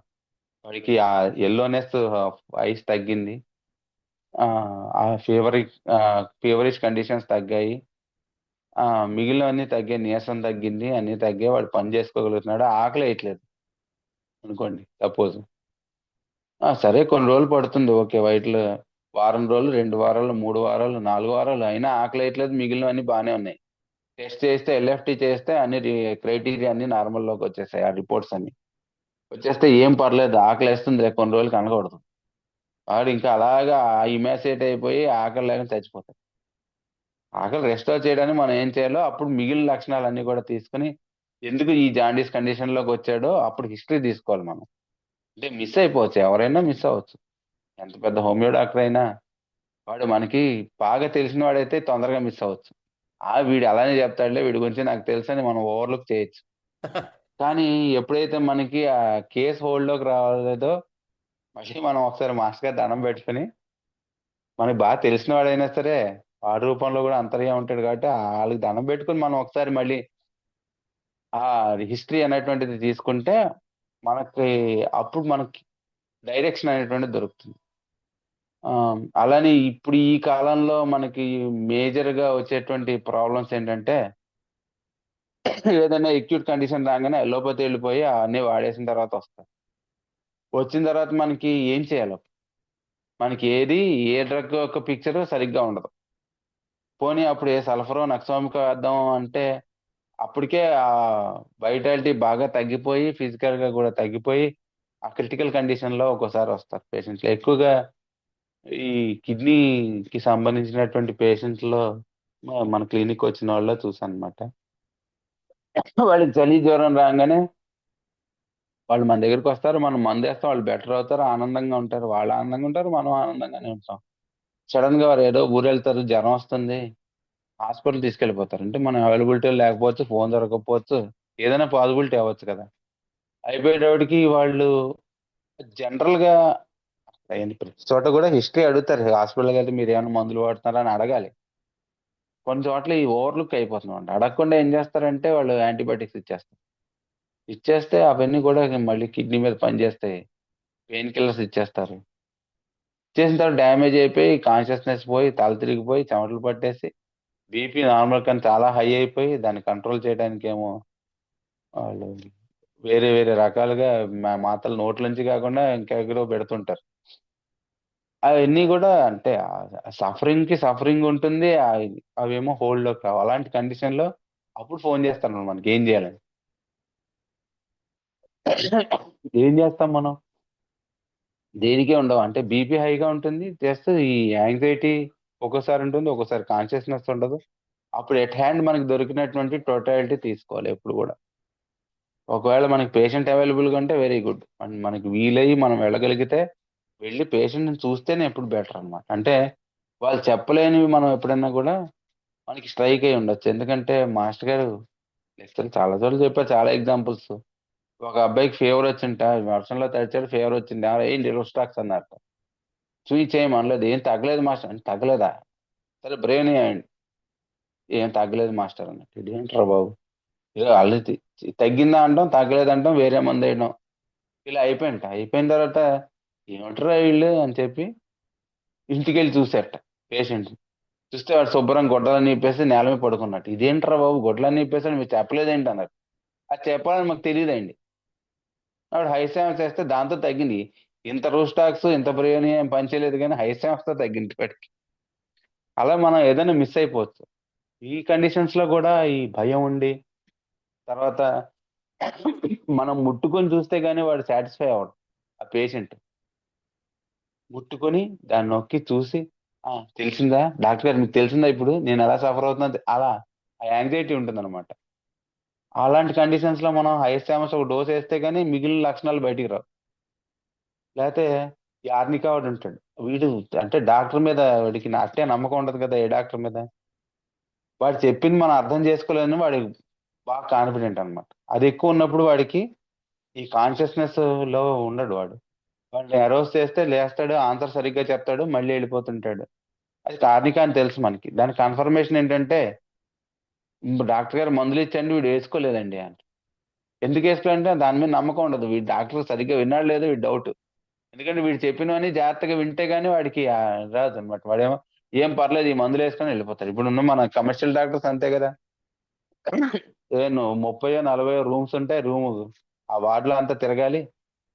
వాడికి యెల్లోనెస్ ఐస్ తగ్గింది. ఆ ఫీవరిష్ కండిషన్స్ తగ్గాయి. మిగిలినవన్నీ తగ్గాయి. నీరసం తగ్గింది. అన్నీ తగ్గాయి. వాడు పని చేసుకోగలుగుతున్నాడు. ఆకలేయట్లేదు అనుకోండి సపోజ్. సరే కొన్ని రోజులు పడుతుంది. ఓకే. వారం రోజులు, 2 వారాలు, 3 వారాలు, 4 వారాలు అయినా ఆకలేయట్లేదు. మిగిలినవన్నీ బానే ఉన్నాయి. టెస్ట్ చేస్తే ఎల్ఎఫ్‌టి చేస్తే అన్ని క్రైటీరియా అన్నీ నార్మల్‌లోకొచ్చేసాయి. ఆ రిపోర్ట్స్ అన్నీ. వచ్చేస్తే ఏం పర్లేదు ఆకలేస్తుందిలే కొన్ని రోజులకి అనకూడదు. వాడు ఇంకా అలాగా ఇమాసియేట్ అయిపోయి ఆకలి లేక చచ్చిపోతాడు. ఆకలి రెస్టోర్ చేయడానికి మనం ఏం చేయాలో అప్పుడు మిగిలిన లక్షణాలన్నీ కూడా తీసుకొని, ఎందుకు ఈ జాండీస్ కండిషన్‌లోకొచ్చాడో అప్పుడు హిస్టరీ తీసుకోవాలి మనం. అంటే మిస్ అయిపోవచ్చు. ఎవరైనా మిస్ అవ్వచ్చు. ఎంత పెద్ద హోమియో డాక్టర్ అయినా వాడు మనకి బాగా తెలిసిన వాడైతే తొందరగా మిస్ అవ్వచ్చు. వీడు అలానే చెప్తాడులే వీడి గురించి నాకు తెలుసని మనం ఓవర్‌లుక్ చేయొచ్చు. కానీ ఎప్పుడైతే మనకి ఆ కేస్ హోల్డ్‌లోకి రాలేదో మళ్ళీ మనం ఒకసారి మాస్టర్ గారికి దండం పెట్టుకొని మనకు బాగా తెలిసిన వాడైనా సరే వాడి రూపంలో కూడా అంతర్యామి ఉంటాడు కాబట్టి ఆళ్ళకి దండం పెట్టుకొని మనం ఒకసారి మళ్ళీ ఆ హిస్టరీ అనేటువంటిది తీసుకుంటే మనకి అప్పుడు మనకి డైరెక్షన్ అనేటువంటిది దొరుకుతుంది. అలానే ఇప్పుడు ఈ కాలంలో మనకి మేజర్‌గా వచ్చేటువంటి ప్రాబ్లమ్స్ ఏంటంటే ఏదైనా ఎక్యూట్ కండిషన్ రాగానే అలోపతి వెళ్ళిపోయి అన్నీ వాడేసిన తర్వాత వస్తారు. వచ్చిన తర్వాత మనకి ఏం చేయాలి? మనకి ఏ డ్రగ్ యొక్క పిక్చర్ సరిగ్గా ఉండదు. పోనీ అప్పుడు ఏ సల్ఫరో నక్సోమికో వేద్దాం అంటే అప్పటికే ఆ వైటాలిటీ బాగా తగ్గిపోయి ఫిజికల్ గా కూడా తగ్గిపోయి ఆ క్రిటికల్ కండిషన్ లో ఒక్కోసారి వస్తారు పేషెంట్లు. ఎక్కువగా ఈ కిడ్నీకి సంబంధించినటువంటి పేషెంట్లో మన క్లినిక్ వచ్చిన వాళ్ళలో చూసాను అనమాట. వాళ్ళకి చలి జ్వరం రాగానే వాళ్ళు మన దగ్గరికి వస్తారు, మనం మందు వేస్తాం, వాళ్ళు బెటర్ అవుతారు, ఆనందంగా ఉంటారు. వాళ్ళు ఆనందంగా ఉంటారు, మనం ఆనందంగానే ఉంటాం. సడన్ గా వారు ఏదో ఊరు వెళ్తారు, జ్వరం వస్తుంది, హాస్పిటల్ తీసుకెళ్ళిపోతారు. అంటే మనం అవైలబిలిటీ లేకపోవచ్చు, ఫోన్ దొరకకపోవచ్చు, ఏదైనా పాసిబిలిటీ అవ్వచ్చు కదా. అయిపోయేటప్పటికి వాళ్ళు జనరల్ గా ప్రతి చోట కూడా హిస్టరీ అడుగుతారు. హాస్పిటల్కి వెళ్తే మీరు ఏమైనా మందులు వాడుతున్నారా అని అడగాలి. కొన్ని చోట్ల ఈ ఓవర్లుక్ అయిపోతుంది అంట. అడగకుండా ఏం చేస్తారంటే వాళ్ళు యాంటీబయాటిక్స్ ఇచ్చేస్తారు. ఇచ్చేస్తే అవన్నీ కూడా మళ్ళీ కిడ్నీ మీద పనిచేస్తాయి. పెయిన్ కిల్లర్స్ ఇచ్చేస్తారు. ఇచ్చేసిన తర్వాత డ్యామేజ్ అయిపోయి కాన్షియస్నెస్ పోయి తల తిరిగిపోయి చెమటలు పట్టేసి బీపీ నార్మల్ కన్నా చాలా హై అయిపోయి దాన్ని కంట్రోల్ చేయడానికి ఏమో వాళ్ళు వేరే వేరే రకాలుగా మాత్రలు నోట్ల నుంచి కాకుండా ఇంకెక్కడో పెడుతుంటారు. అవన్నీ కూడా అంటే సఫరింగ్ కి సఫరింగ్ ఉంటుంది. అవేమో హోల్డ్ లోకి రావు. అలాంటి కండిషన్ లో అప్పుడు ఫోన్ చేస్తాను మనకి ఏం చేయాలని. ఏం చేస్తాం మనం? దేనికే ఉండవు. అంటే బీపీ హైగా ఉంటుంది, జస్ట్ ఈ యాంగ్జైటీ ఒక్కోసారి ఉంటుంది, ఒక్కోసారి కాన్షియస్నెస్ ఉండదు. అప్పుడు ఎట్ హ్యాండ్ మనకి దొరికినటువంటి టోటాలిటీ తీసుకోవాలి ఎప్పుడు కూడా. ఒకవేళ మనకి పేషెంట్ అవైలబుల్గా ఉంటే వెరీ గుడ్. మనకి వీలయ్యి మనం వెళ్ళగలిగితే వెళ్ళి పేషెంట్ని చూస్తేనే ఎప్పుడు బెటర్ అన్నమాట. అంటే వాళ్ళు చెప్పలేనివి మనం ఎప్పుడైనా కూడా మనకి స్ట్రైక్ అయి ఉండొచ్చు. ఎందుకంటే మాస్టర్ గారు లెక్చర్ చాలా చోట్ల చెప్పారు, చాలా ఎగ్జాంపుల్స్. ఒక అబ్బాయికి ఫీవర్ వచ్చింట, వర్షంలో తడిచాడు, ఫీవర్ వచ్చింది. ఏంటి రుస్టాక్స్ అన్నారు. చూయించేయం అనలేదు. ఏం తగ్గలేదు మాస్టర్ అంటే, తగ్గలేదా? సరే బ్రెయిన్ వేయండి. ఏం తగ్గలేదు మాస్టర్ అన్నట్టు. ఇదేంట్రా బాబు, ఇక ఆల్రెడీ తగ్గిందా అంటాం, తగ్గలేదంటాం, వేరే మంది వేయడం, ఇలా అయిపోయిన తర్వాత ఏమంటారా వీళ్ళు అని చెప్పి ఇంటికి వెళ్ళి చూసేట పేషెంట్. చూస్తే వాడు శుభ్రం గొడ్డలని నిప్పేసి నేల మీద పడుకున్నట్టు. ఇదేంట్రా బాబు, గొడ్డలని నిప్పేసి మీరు చెప్పలేదేంటి అన్నారు. అది చెప్పాలని మాకు తెలియదండి. ఆవిడ హైస్టాక్స్ వేస్తే దాంతో తగ్గింది. ఇంత రూస్టాక్స్ ఇంత బిర్యానీ ఏం పని చేయలేదు, కానీ హైస్టాక్స్ తో తగ్గింది ఇప్పటికి. అలా మనం ఏదైనా మిస్ అయిపోవచ్చు. ఈ కండిషన్స్ లో కూడా ఈ భయం ఉండి తర్వాత మనం ముట్టుకొని చూస్తే గానీ వాడు సాటిస్ఫై అవ్వడు. ఆ పేషెంట్ ముట్టుకొని దాన్ని నొక్కి చూసి తెలిసిందా డాక్టర్ గారు, మీకు తెలిసిందా ఇప్పుడు నేను ఎలా సఫర్ అవుతున్నా, అలా ఆ యాంగ్జైటీ ఉంటుంది అనమాట. అలాంటి కండిషన్స్ లో మనం హైస్టామస్ ఒక డోస్ వేస్తే గానీ మిగిలిన లక్షణాలు బయటికి రావు. లేకపోతే ఈ ఆర్నికా వాడు ఉంటాడు, వీడు అంటే డాక్టర్ మీద వాడికి అట్టే నమ్మకం ఉండదు కదా ఏ డాక్టర్ మీద. వాడు చెప్పింది మనం అర్థం చేసుకోలేదని వాడు బాగా కాన్ఫిడెంట్ అన్నమాట. అది ఎక్కువ ఉన్నప్పుడు వాడికి ఈ కాన్షియస్నెస్ లో ఉండడు. వాడిని అరోజ్ చేస్తే లేస్తాడు, ఆన్సర్ సరిగ్గా చెప్తాడు, మళ్ళీ వెళ్ళిపోతుంటాడు. అది కార్నికా అని తెలుసు మనకి. దాని కన్ఫర్మేషన్ ఏంటంటే డాక్టర్ గారు మందులు ఇచ్చండి, వీడు వేసుకోలేదండి అంటే. ఎందుకు వేసుకోవాలంటే దాని మీద నమ్మకం ఉండదు. వీడు డాక్టర్ సరిగ్గా విన్నాడు లేదో వీడు డౌట్. ఎందుకంటే వీడు చెప్పినవని జాగ్రత్తగా వింటే గానీ వాడికి రాదు అనమాట. వాడేమో ఏం పర్లేదు ఈ మందులు వేసుకొని వెళ్ళిపోతారు. ఇప్పుడు ఉన్న మన కమర్షియల్ డాక్టర్స్ అంతే కదా. ఏను 30 40 రూమ్స్ ఉంటాయి, ఆ వార్డులో అంతా తిరగాలి.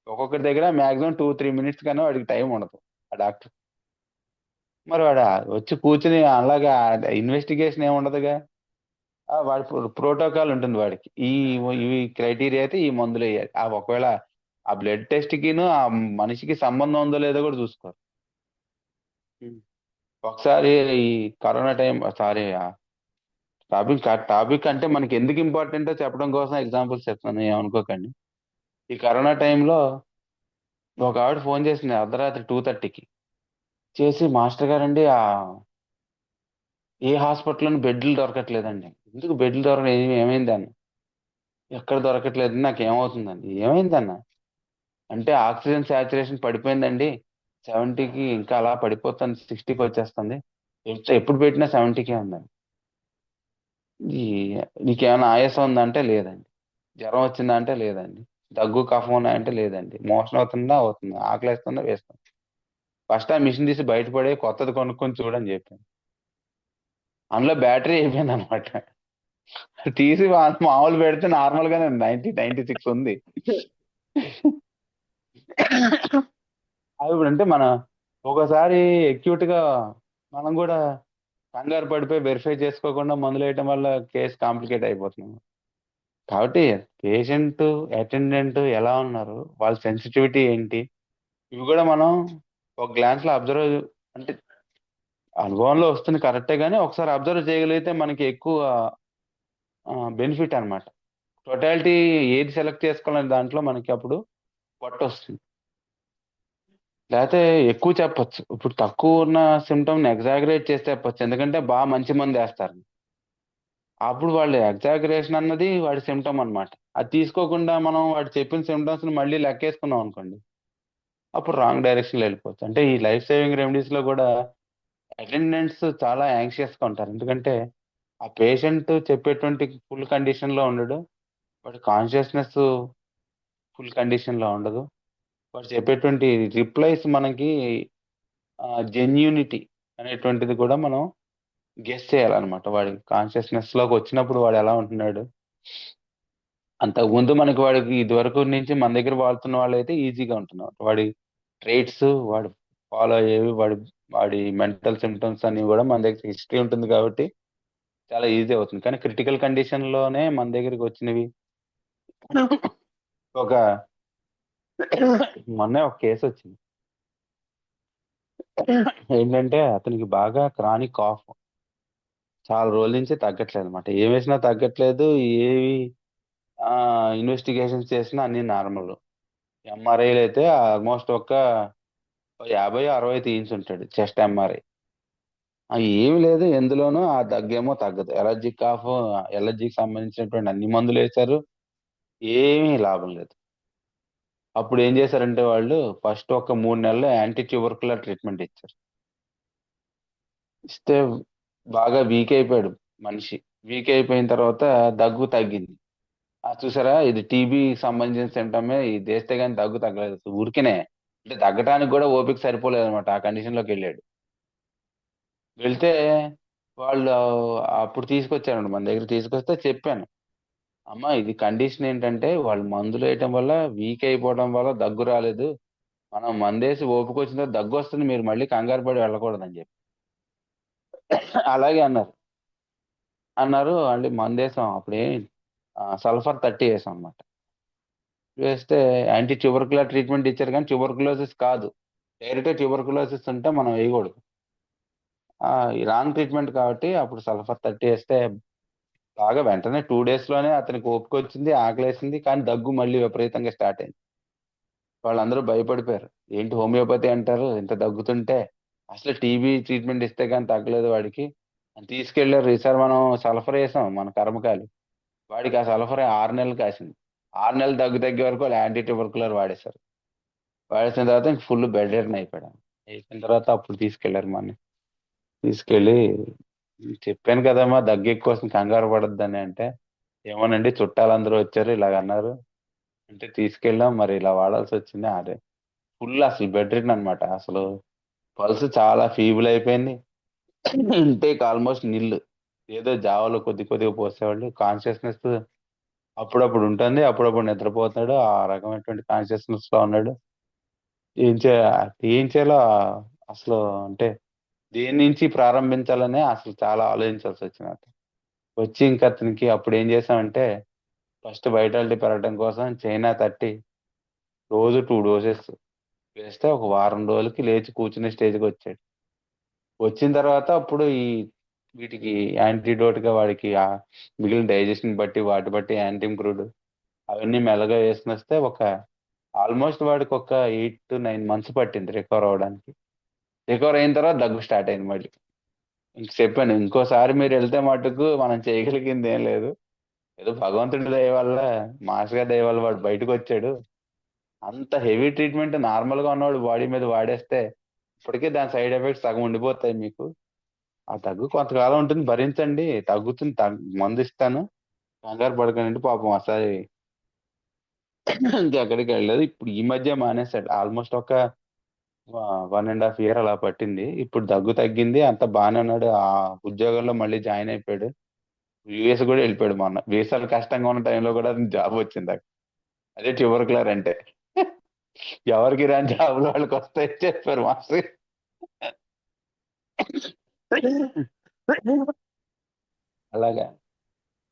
ఒక్కొక్కరి దగ్గర మాక్సిమం 2-3 మినిట్స్ కన్నా వాడికి టైం ఉండదు ఆ డాక్టర్. మరి వాడు వచ్చి కూర్చుని అలాగా ఇన్వెస్టిగేషన్ ఏమి ఉండదుగా. వాడి ప్రోటోకాల్ ఉంటుంది వాడికి. ఇవి క్రైటీరియా అయితే ఈ మందులు వేయాలి. ఒకవేళ ఆ బ్లడ్ టెస్ట్ కిను ఆ మనిషికి సంబంధం ఉందో లేదో కూడా చూసుకోరు. ఒకసారి ఈ కరోనా టైం, సారీ టాపిక్ అంటే మనకి ఎందుకు ఇంపార్టెంటో చెప్పడం కోసం ఎగ్జాంపుల్స్ చెప్తాను, ఏమనుకోకండి. ఈ కరోనా టైంలో ఒక ఆవిడ ఫోన్ చేసింది అర్ధరాత్రి 2:30కి చేసి, మాస్టర్ గారండి ఏ హాస్పిటల్లోని బెడ్లు దొరకట్లేదండి. ఎందుకు బెడ్లు ఏమైందని? ఎక్కడ దొరకట్లేదు, నాకు ఏమవుతుందండి? ఏమైందన్న అంటే ఆక్సిజన్ సాచురేషన్ పడిపోయిందండి, 70కి ఇంకా అలా పడిపోతుంది, 60కి వచ్చేస్తుంది. ఎప్పుడు పెట్టినా 70కే ఉందండి. ఈ నీకేమైనా ఆయాసం ఉందంటే లేదండి. జ్వరం వచ్చిందా అంటే లేదండి. దగ్గు కఫం ఉన్నాయంటే లేదండి. మోషన్ అవుతుందా ఆకలిస్తుందా వేస్తుంది. ఫస్ట్ ఆ మిషన్ తీసి బయటపడే కొత్తది కొనుక్కొని చూడని చెప్పాను. అందులో బ్యాటరీ అయిపోయింది అనమాట. తీసి మామూలు పెడితే నార్మల్ గానే 96 ఉంది. అది ఇప్పుడు అంటే మన ఒకసారి acute గా మనం కూడా కంగారు పడిపోయి వెరిఫై చేసుకోకుండా మందులు వేయటం వల్ల కేసు కాంప్లికేట్ అయిపోతుంది. కాబట్టి పేషెంట్, అటెండెంట్ ఎలా ఉన్నారు, వాళ్ళ సెన్సిటివిటీ ఏంటి, ఇవి కూడా మనం ఒక గ్లాన్స్ లో అబ్జర్వ్, అంటే అనుభవంలో వస్తుంది కరెక్టే, కానీ ఒకసారి అబ్జర్వ్ చేయగలిగితే మనకి ఎక్కువ బెనిఫిట్ అన్నమాట. టోటాలిటీ ఏది సెలెక్ట్ చేసుకోవాలనే దాంట్లో మనకి అప్పుడు పట్టు వస్తుంది. లేకపోతే ఎక్కువ చెప్పొచ్చు, ఇప్పుడు తక్కువ ఉన్న సిమ్టమ్ ఎగ్జాగరేట్ చేసి చెప్పొచ్చు, ఎందుకంటే బాగా మంచి మంది వేస్తారు. అప్పుడు వాళ్ళు ఎగ్జాగరేషన్ అన్నది వాడి సిమ్టమ్ అన్నమాట. అది తీసుకోకుండా మనం వాడు చెప్పిన సిమ్టమ్స్ ని మళ్ళీ లెక్కేసుకున్నాం అనుకోండి, అప్పుడు రాంగ్ డైరెక్షన్ లో వెళ్ళిపోవచ్చు. అంటే ఈ లైఫ్ సేవింగ్ రెమెడీస్ లో కూడా అటెండెంట్స్ చాలా యాంగ్షియస్ గా ఉంటారు, ఎందుకంటే ఆ పేషెంట్ చెప్పేటువంటి ఫుల్ కండిషన్ లో ఉండడు, వాడి కాన్షియస్నెస్ ఫుల్ కండిషన్ లో ఉండదు, వాడు చెప్పేటువంటి రిప్లైస్ మనకి జెన్యూనిటీ అనేటువంటిది కూడా మనం గెస్ చేయాలన్నమాట. వాడి కాన్షియస్నెస్ లోకి వచ్చినప్పుడు వాడు ఎలా ఉంటున్నాడు. అంతకు ముందు మనకి వాడికి ఇదివరకు నుంచి మన దగ్గర వాడుతున్న వాళ్ళు అయితే ఈజీగా ఉంటున్నారు. వాడి ట్రేట్స్, వాడు ఫాలో అయ్యేవి, వాడి మెంటల్ సిమ్టమ్స్ అన్ని కూడా మన దగ్గర హిస్టరీ ఉంటుంది కాబట్టి చాలా ఈజీ అవుతుంది. కానీ క్రిటికల్ కండిషన్ లోనే మన దగ్గరికి వచ్చినవి ఒక మొన్న ఒక కేసు వచ్చింది. ఏంటంటే అతనికి బాగా క్రానిక్ కాఫ్, చాలా రోజుల నుంచి తగ్గట్లేదు అనమాట. ఏం వేసినా తగ్గట్లేదు, ఏవి ఇన్వెస్టిగేషన్స్ చేసినా అన్ని నార్మల్. ఎంఆర్ఐలు అయితే ఆల్మోస్ట్ ఒక 50-60 తీయించి ఉంటాడు, చెస్ట్ ఎంఆర్ఐ. ఏమి లేదు ఎందులోనూ, ఆ దగ్గేమో తగ్గదు. ఎలర్జిక్ కాఫ్, ఎలర్జీకి సంబంధించినటువంటి అన్ని మందులు వేశారు, ఏమీ లాభం లేదు. అప్పుడు ఏం చేశారంటే వాళ్ళు ఫస్ట్ ఒక 3 నెలలు యాంటీ ట్యూబర్కులర్ ట్రీట్మెంట్ ఇచ్చారు. ఇస్తే బాగా వీక్ అయిపోయాడు మనిషి. వీక్ అయిపోయిన తర్వాత దగ్గు తగ్గింది. చూసారా, ఇది టీబీ సంబంధించిన సిమ్టమే, ఇది వేస్తే కానీ దగ్గు తగ్గలేదు. ఊరికినే అంటే తగ్గటానికి కూడా ఓపిక సరిపోలేదు అనమాట. ఆ కండిషన్ లోకి వెళ్ళాడు. వెళ్తే వాళ్ళు అప్పుడు తీసుకొచ్చారండి మన దగ్గర. తీసుకొస్తే చెప్పాను, అమ్మా ఇది కండిషన్ ఏంటంటే వాళ్ళు మందులు వేయటం వల్ల వీక్ అయిపోవడం వల్ల దగ్గు రాలేదు, మనం మందేసి ఓపిక వచ్చిన తర్వాత దగ్గు వస్తుంది, మీరు మళ్ళీ కంగారు పడి వెళ్ళకూడదని చెప్పి. అలాగే అన్నారు అంటే మందేసాం. అప్పుడే సల్ఫర్ 30 వేసాం అనమాట. వేస్తే యాంటీ ట్యూబర్కులర్ ట్రీట్మెంట్ ఇచ్చారు, కానీ ట్యూబర్కులోసిస్ కాదు, డైరెక్ట్ ట్యూబర్కులోసిస్ ఉంటే మనం వేయకూడదు. ఈ రాంగ్ ట్రీట్మెంట్ కాబట్టి అప్పుడు సల్ఫర్ 30 వేస్తే బాగా వెంటనే 2 days లోనే అతనికి ఓపిక వచ్చింది, ఆకలేసింది, కానీ దగ్గు మళ్ళీ విపరీతంగా స్టార్ట్ అయింది. వాళ్ళందరూ భయపడిపోయారు, ఏంటి హోమియోపతి అంటారు ఇంత దగ్గుతుంటే, అసలు టీబీ ట్రీట్మెంట్ ఇస్తే కానీ తగ్గలేదు వాడికి అని తీసుకెళ్లారు. ఈసారి మనం సల్ఫర్ వేసాం, మన కర్మకాలి వాడికి ఆ సల్ఫర్ 6 నెలలు కాసింది. 6 నెలలు దగ్గు తగ్గే వరకు వాళ్ళు యాంటీ ట్యూబర్కులర్ వాడేశారు. వాడేసిన తర్వాత ఇంక ఫుల్ బెడ్ రిడన్ అయిపోయాడు. అయిపోయిన తర్వాత అప్పుడు తీసుకెళ్లారు మన. తీసుకెళ్ళి చెప్పాను కదమ్మా దగ్గు ఎక్కువ వస్తుంది, కంగారు పడొద్దని. అంటే ఏమోనండి చుట్టాలందరూ వచ్చారు ఇలాగ అన్నారు అంటే తీసుకెళ్ళాం, మరి ఇలా వాడాల్సి వచ్చింది. అదే ఫుల్ అసలు బెడ్ రిడన్ అనమాట. అసలు పల్స్ చాలా ఫీబుల్ అయిపోయింది, ఇంటేక్ ఆల్మోస్ట్ నిల్లు. ఏదో జావాలో కొద్దిగా పోసేవాళ్ళు. కాన్షియస్నెస్ అప్పుడప్పుడు ఉంటుంది, అప్పుడప్పుడు నిద్రపోతాడు, ఆ రకమైనటువంటి కాన్షియస్నెస్ లో ఉన్నాడు. ఏం చే ఏం చేయాలో అసలు అంటే దేని నుంచి ప్రారంభించాలనే అసలు చాలా ఆలోచించాల్సి వచ్చింది. వచ్చి ఇంకా అతనికి అప్పుడు ఏం చేసామంటే, ఫస్ట్ వైటాలిటీ పెరగడం కోసం చైనా 30 రోజు 2 doses వేస్తే ఒక వారం రోజులకి లేచి కూర్చునే స్టేజ్కి వచ్చాడు. వచ్చిన తర్వాత అప్పుడు వీటికి యాంటీడోట్ గా వాడికి మిగిలిన డైజెషన్ బట్టి వాటి బట్టి యాంటీమ్క్రూడ్ అవన్నీ మెల్లగా వేసుకుని వస్తే ఆల్మోస్ట్ వాడికి ఒక 8 to 9 months పట్టింది రికవర్ అవడానికి. రికవర్ అయిన తర్వాత దగ్గు స్టార్ట్ అయింది మళ్ళీ. ఇంక చెప్పాను, ఇంకోసారి మీరు వెళ్తే మటుకు మనం చేయగలిగింది ఏం లేదు, ఏదో భగవంతుడి దయ వల్ల, మాస్టర్ గారి దయ వల్ల వాడు బయటకు వచ్చాడు. అంత హెవీ ట్రీట్మెంట్ నార్మల్ గా ఉన్నవాడు బాడీ మీద వాడేస్తే ఇప్పటికే దాని సైడ్ ఎఫెక్ట్స్ సగం ఉండిపోతాయి మీకు. ఆ దగ్గు కొంతకాలం ఉంటుంది, భరించండి, తగ్గుతుంది, మందు ఇస్తాను, కంగారు పడకండి. పాపం అసలు ఇంకెక్కడికి వెళ్ళలేదు. ఇప్పుడు ఈ మధ్య మానేశాడు. ఆల్మోస్ట్ ఒక 1.5 year అలా పట్టింది. ఇప్పుడు దగ్గు తగ్గింది, అంత బాగానే ఉన్నాడు. ఆ ఉద్యోగంలో మళ్ళీ జాయిన్ అయిపోయాడు. యుఎస్ కూడా వెళ్ళిపోయాడు మొన్న. వీసాలు కష్టంగా ఉన్న టైంలో కూడా జాబ్ వచ్చింది అక్కడ. అదే ట్యూబర్క్యులర్ అంటే. ఎవరికి రాని జాబులు వాళ్ళకి వస్తాయని చెప్పారు మాస్టర్. అలాగా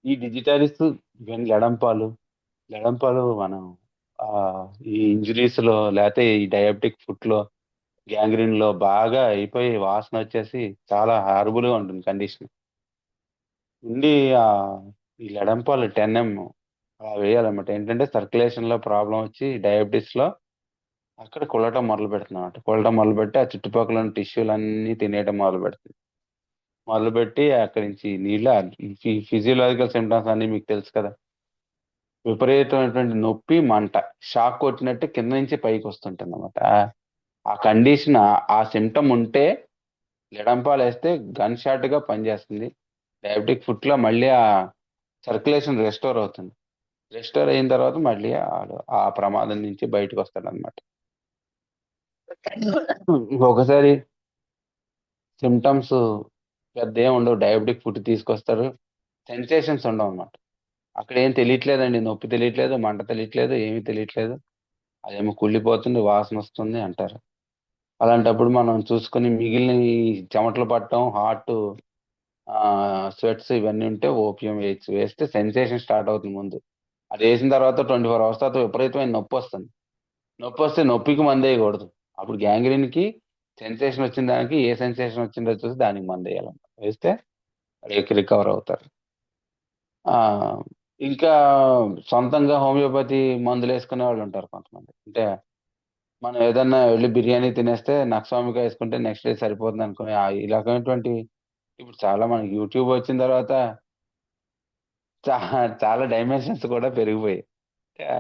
ఈ డిజిటాలిస్ట్ ఇవన్నీ లడంపాలు మనం ఆ ఈ ఇంజురీస్ లో లేకపోతే ఈ డయాబెటిక్ ఫుట్ లో గ్యాంగ్రీన్ లో బాగా అయిపోయి వాసన వచ్చేసి చాలా హారబుల్ గా ఉంటుంది కండిషన్. ఉండి ఆ ఈ లడంపాలు 10 అలా వేయాలన్నమాట. ఏంటంటే సర్క్యులేషన్ లో ప్రాబ్లం వచ్చి డయాబెటీస్ లో అక్కడ కొల్లటం మొదలు పెడుతుంది అనమాట. కొల్లటం మొదలు పెట్టి ఆ చుట్టుపక్కల ఉన్న టిష్యూలు అన్ని తినేయడం మొదలు పెడుతుంది. మొదలుపెట్టి అక్కడి నుంచి నీళ్ళ ఫిజియోలాజికల్ సిమ్టమ్స్ అన్ని మీకు తెలుసు కదా. విపరీతమైనటువంటి నొప్పి, మంట, షాక్ కొట్టినట్టు కింద నుంచి పైకి వస్తుంటుంది అనమాట. ఆ కండిషన్, ఆ సిమ్టమ్ ఉంటే లెడంపాలు వేస్తే గన్ షాట్ గా పనిచేస్తుంది. డయాబెటిక్ ఫుట్ లో మళ్ళీ ఆ సర్క్యులేషన్ రెస్టోర్ అవుతుంది. రెస్టోర్ అయిన తర్వాత మళ్ళీ ఆ ప్రమాదం నుంచి బయటకు వస్తాడు అనమాట. ఒకసారి సిమ్టమ్స్ పెద్ద ఏం ఉండవు, డయాబెటిక్ ఫుడ్ తీసుకొస్తారు, సెన్సేషన్స్ ఉండవు అనమాట. అక్కడ ఏం తెలియట్లేదండి, నొప్పి తెలియట్లేదు, మంట తెలియట్లేదు, ఏమీ తెలియట్లేదు, అదేమో కుళ్ళిపోతుంది, వాసన వస్తుంది అంటారు. అలాంటప్పుడు మనం చూసుకుని మిగిలిన ఈ చెమటలు పట్టడం, హార్ట్ స్వెట్స్ ఇవన్నీ ఉంటే ఓపియం వేయచ్చు. వేస్తే సెన్సేషన్ స్టార్ట్ అవుతుంది ముందు. అది వేసిన తర్వాత 24 అవర్స్ తర్వాత విపరీతమైన నొప్పి వస్తుంది. నొప్పి వస్తే నొప్పికి మందు వేయకూడదు. అప్పుడు గ్యాంగ్రీన్ కి సెన్సేషన్ వచ్చిన దానికి ఏ సెన్సేషన్ వచ్చిందో చూసి దానికి మందు వేయాలన్నమాట. వేస్తే రికవర్ అవుతారు. ఆ ఇంకా సొంతంగా హోమియోపతి మందులు వేసుకునే వాళ్ళు ఉంటారు కొంతమంది. అంటే మనం ఏదన్నా వెళ్ళి బిర్యానీ తినేస్తే నక్స్వామిక వేసుకుంటే నెక్స్ట్ డే సరిపోతుంది అనుకునే ఈ రకమైనటువంటి ఇప్పుడు చాలా మనకి యూట్యూబ్ వచ్చిన తర్వాత చాలా డైమెన్షన్స్ కూడా పెరిగిపోయాయి. ఆ,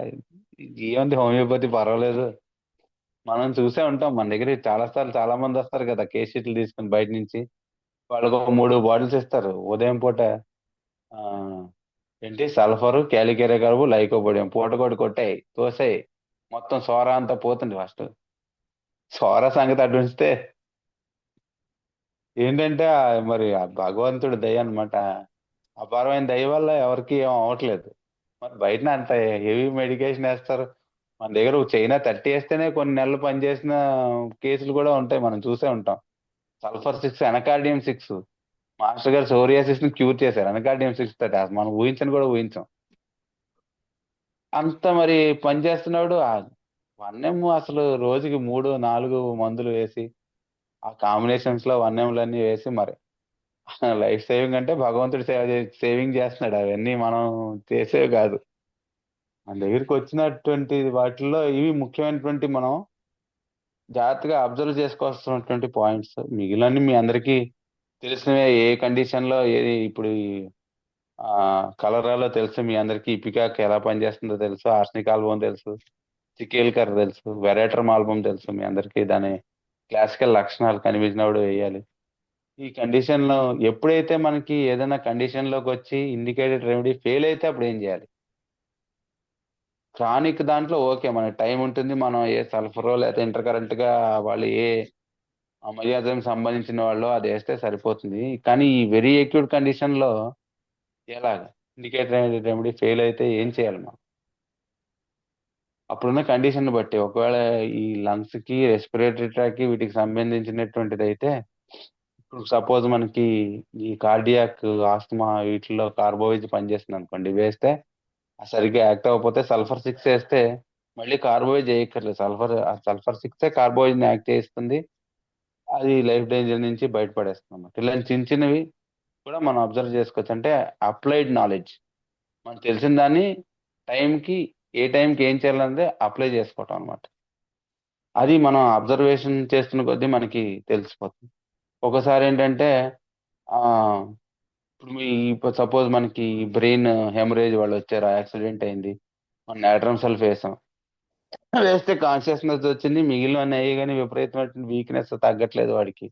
ఏముంది హోమియోపతి పర్వాలేదు, మనం చూసే ఉంటాం. మన దగ్గర చాలా మంది వస్తారు కదా కేస్ షీట్లు తీసుకుని బయట నుంచి. వాళ్ళకు ఒక 3 బాటిల్స్ ఇస్తారు. ఉదయం పూట ఆ ఏంటి సల్ఫర్, క్యాలికేరియాకర్బ్, లైకోబోడియం పూటకోటి కొట్టాయి, తోసాయి, మొత్తం సోరా అంతా పోతుంది. ఫస్ట్ సోరా సంగతి అటు ఉంచితే ఏంటంటే మరి ఆ భగవంతుడి దయ అన్నమాట. అపారమైన దయ వల్ల ఎవరికి ఏం అవ్వట్లేదు. మరి బయట అంత హెవీ మెడికేషన్ వేస్తారు. మన దగ్గర చైనా 30 వేస్తేనే కొన్ని నెలలు పనిచేసిన కేసులు కూడా ఉంటాయి, మనం చూసే ఉంటాం. సల్ఫర్ 6, ఎనకార్డియం 6, మాస్టర్ గారు సోరియాసిస్ ని క్యూర్ చేశారు ఎనకార్డియం 6 తోటి. అసలు మనం ఊహించని కూడా ఊహించాం. అంత మరి పని చేస్తున్నాడు. వన్యం అసలు రోజుకి 3-4 మందులు వేసి ఆ కాంబినేషన్స్ లో వన్యంలన్నీ వేసి మరి లైఫ్ సేవింగ్ అంటే భగవంతుడు సేవింగ్ చేస్తున్నాడు. అవన్నీ మనం చేసేవి కాదు. మన దగ్గరికి వచ్చినటువంటి వాటిల్లో ఇవి ముఖ్యమైనటువంటి మనం జాగ్రత్తగా అబ్జర్వ్ చేసుకోవాల్సినటువంటి పాయింట్స్. మిగిలిన మీ అందరికీ తెలిసినవే. ఏ కండిషన్ లో ఏది ఇప్పుడు కలరాలో తెలుసు మీ అందరికీ, ఇపికాక్ ఎలా పనిచేస్తుందో తెలుసు, ఆర్సనిక్ ఆల్బమ్ తెలుసు, చికేల్కర్ తెలుసు, వెరేటర్మ్ ఆల్బమ్ తెలుసు మీ అందరికీ. దాని క్లాసికల్ లక్షణాలు కనిపించినప్పుడు వేయాలి. ఈ కండిషన్ లో ఎప్పుడైతే మనకి ఏదైనా కండిషన్ లోకి వచ్చి ఇండికేటెడ్ రెమెడీ ఫెయిల్ అయితే అప్పుడు ఏం చేయాలి? క్రానిక్ దాంట్లో ఓకే, మనకి టైం ఉంటుంది, మనం ఏ సల్ఫరో లేకపోతే ఇంటర్ కరెంట్ గా వాళ్ళు ఏ అమర్యాదం సంబంధించిన వాళ్ళు అది వేస్తే సరిపోతుంది. కానీ ఈ వెరీ అక్యూట్ కండిషన్ లో ఎలాగ ఇండికేటెడ్ రెమెడీ ఫెయిల్ అయితే ఏం చేయాలి మనం? అప్పుడున్న కండిషన్ బట్టి ఒకవేళ ఈ లంగ్స్ కి, రెస్పిరేటరీ ట్రాక్ కి వీటికి సంబంధించినటువంటిది అయితే, ఇప్పుడు సపోజ్ మనకి ఈ కార్డియాక్, ఆస్తమా వీటిల్లో కార్బోవేజ్ పనిచేస్తుంది అనుకోండి, వేస్తే సరిగ్గా యాక్ట్ అవ్వకపోతే సల్ఫర్ 6 వేస్తే మళ్ళీ కార్బోవేజ్ వేయక్కర్లేదు. సల్ఫర్ 6 కార్బోవేజ్ ని యాక్ట్ చేస్తుంది. అది లైఫ్ డేంజర్ నుంచి బయటపడేస్తుంది అన్నమాట. ఇలాంటి చిన్నవి కూడా మనం అబ్జర్వ్ చేసుకోవచ్చు. అంటే అప్లైడ్ నాలెడ్జ్, మనకు తెలిసిన దాన్ని టైంకి ఏ టైంకి ఏం చేయాలన్నది అప్లై చేసుకోవటం అనమాట. అది మనం అబ్జర్వేషన్ చేస్తున్న కొద్దీ మనకి తెలిసిపోతుంది. ఒకసారి ఏంటంటే ఆ ఇప్పుడు సపోజ్ మనకి బ్రెయిన్ హెమరేజ్ వాళ్ళు వచ్చారు, యాక్సిడెంట్ అయింది, మనం నాట్రమ్ సల్ఫ్ వేసాం, వేస్తే కాన్షియస్నెస్ వచ్చింది, మిగిలిన అయ్యి కానీ విపరీతమైన వీక్నెస్ తగ్గట్లేదు వాడికి.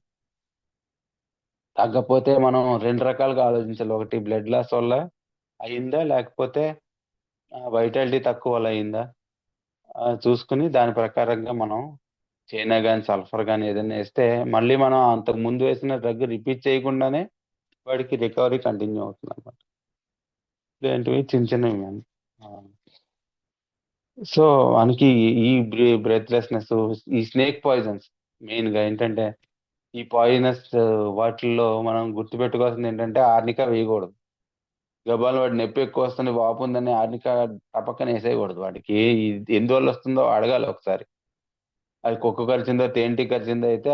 తగ్గకపోతే మనం 2 రకాలుగా ఆలోచించాలి. ఒకటి బ్లడ్ లాస్ వల్ల అయిందా, లేకపోతే వైటాలిటీ తక్కువ వల్ల అయిందా చూసుకుని దాని ప్రకారంగా మనం చైనా కానీ సల్ఫర్ కానీ ఏదైనా వేస్తే మళ్ళీ మనం అంతకు ముందు వేసిన డ్రగ్ రిపీట్ చేయకుండానే వాడికి రికవరీ కంటిన్యూ అవుతుంది అనమాట. ఇలాంటివి చిన్న చిన్నవి మ్యామ్. సో మనకి ఈ బ్రెత్లెస్నెస్, ఈ స్నేక్ పాయిజన్స్ మెయిన్ గా ఏంటంటే, ఈ పాయిజనస్ వాటిల్లో మనం గుర్తుపెట్టుకోవాల్సింది ఏంటంటే ఆర్నిక వేయకూడదు. గబాలను వాడి నొప్పి ఎక్కువ వస్తుంది, వాపు ఉందని ఆర్నిక టపక్కన వేసేయకూడదు. వాడికి ఎందువల్ల వస్తుందో అడగాలి ఒకసారి. అది కుక్క కరిచిందో తేనెటీగ కరిచిందో అయితే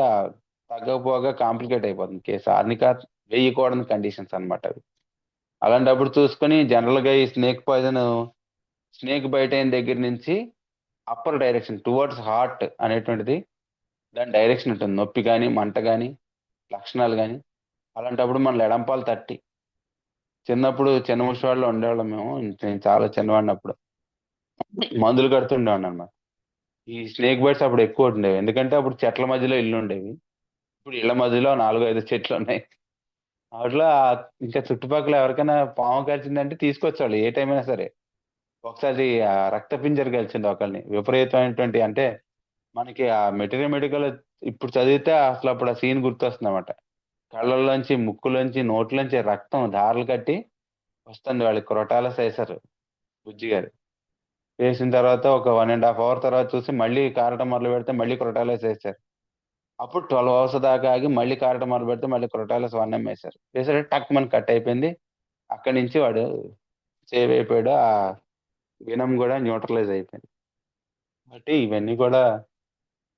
తగ్గకపోగా కాంప్లికేట్ అయిపోతుంది కేసు. ఆర్నిక వేయకూడని కండిషన్స్ అన్నమాట అవి. అలాంటప్పుడు చూసుకొని జనరల్ గా ఈ స్నేక్ పాయిజన్, స్నేక్ బైట్ అయిన దగ్గర నుంచి అప్పర్ డైరెక్షన్ టువర్డ్స్ హార్ట్ అనేటువంటిది దాని డైరెక్షన్ ఉంటుంది. నొప్పి కానీ మంట కానీ లక్షణాలు కానీ. అలాంటప్పుడు మన ఎడంపాలు తట్టి, చిన్నప్పుడు చిన్న ముషివాడలో ఉండేవాళ్ళం మేము. నేను చాలా చిన్నవాడినప్పుడు మందులు కడుతుండేవాడిని అనమాట. ఈ స్నేక్ బైట్స్ అప్పుడు ఎక్కువ ఉండేవి, ఎందుకంటే అప్పుడు చెట్ల మధ్యలో ఇల్లు ఉండేవి. ఇప్పుడు ఇళ్ల మధ్యలో 4-5 చెట్లు ఉన్నాయి. అట్లా ఇంకా చుట్టుపక్కల ఎవరికైనా పాము కరిచిందంటే తీసుకొచ్చేవాళ్ళు ఏ టైం అయినా సరే. ఒకసారి ఆ రక్త పింజర్ కలిసింది ఒకరిని, విపరీతమైనటువంటి, అంటే మనకి ఆ మెటీరియల్ మెడికల్ ఇప్పుడు చదివితే అసలు అప్పుడు ఆ సీన్ గుర్తొస్తుంది అన్నమాట. కళ్ళల్లోంచి, ముక్కులోంచి, నోట్లోంచి రక్తం దారులు కట్టి వస్తుంది. వాళ్ళకి క్రొటాలస్ వేశారు బుజ్జి గారు. వేసిన తర్వాత ఒక 1.5 అవర్ తర్వాత చూసి మళ్ళీ కారటం మొదలు పెడితే మళ్ళీ క్రొటాలస్ వేశారు. అప్పుడు 12 అవర్స్ దాకా ఆగి మళ్ళీ కారటం మొదలు పెడితే మళ్ళీ క్రొటాలస్ 1M వేశారు. వేసారు టక్ మన కట్ అయిపోయింది. అక్కడి నుంచి వాడు సేవ్ అయిపోయాడు. ఆ వినం కూడా న్యూట్రలైజ్ అయిపోయింది. కాబట్టి ఇవన్నీ కూడా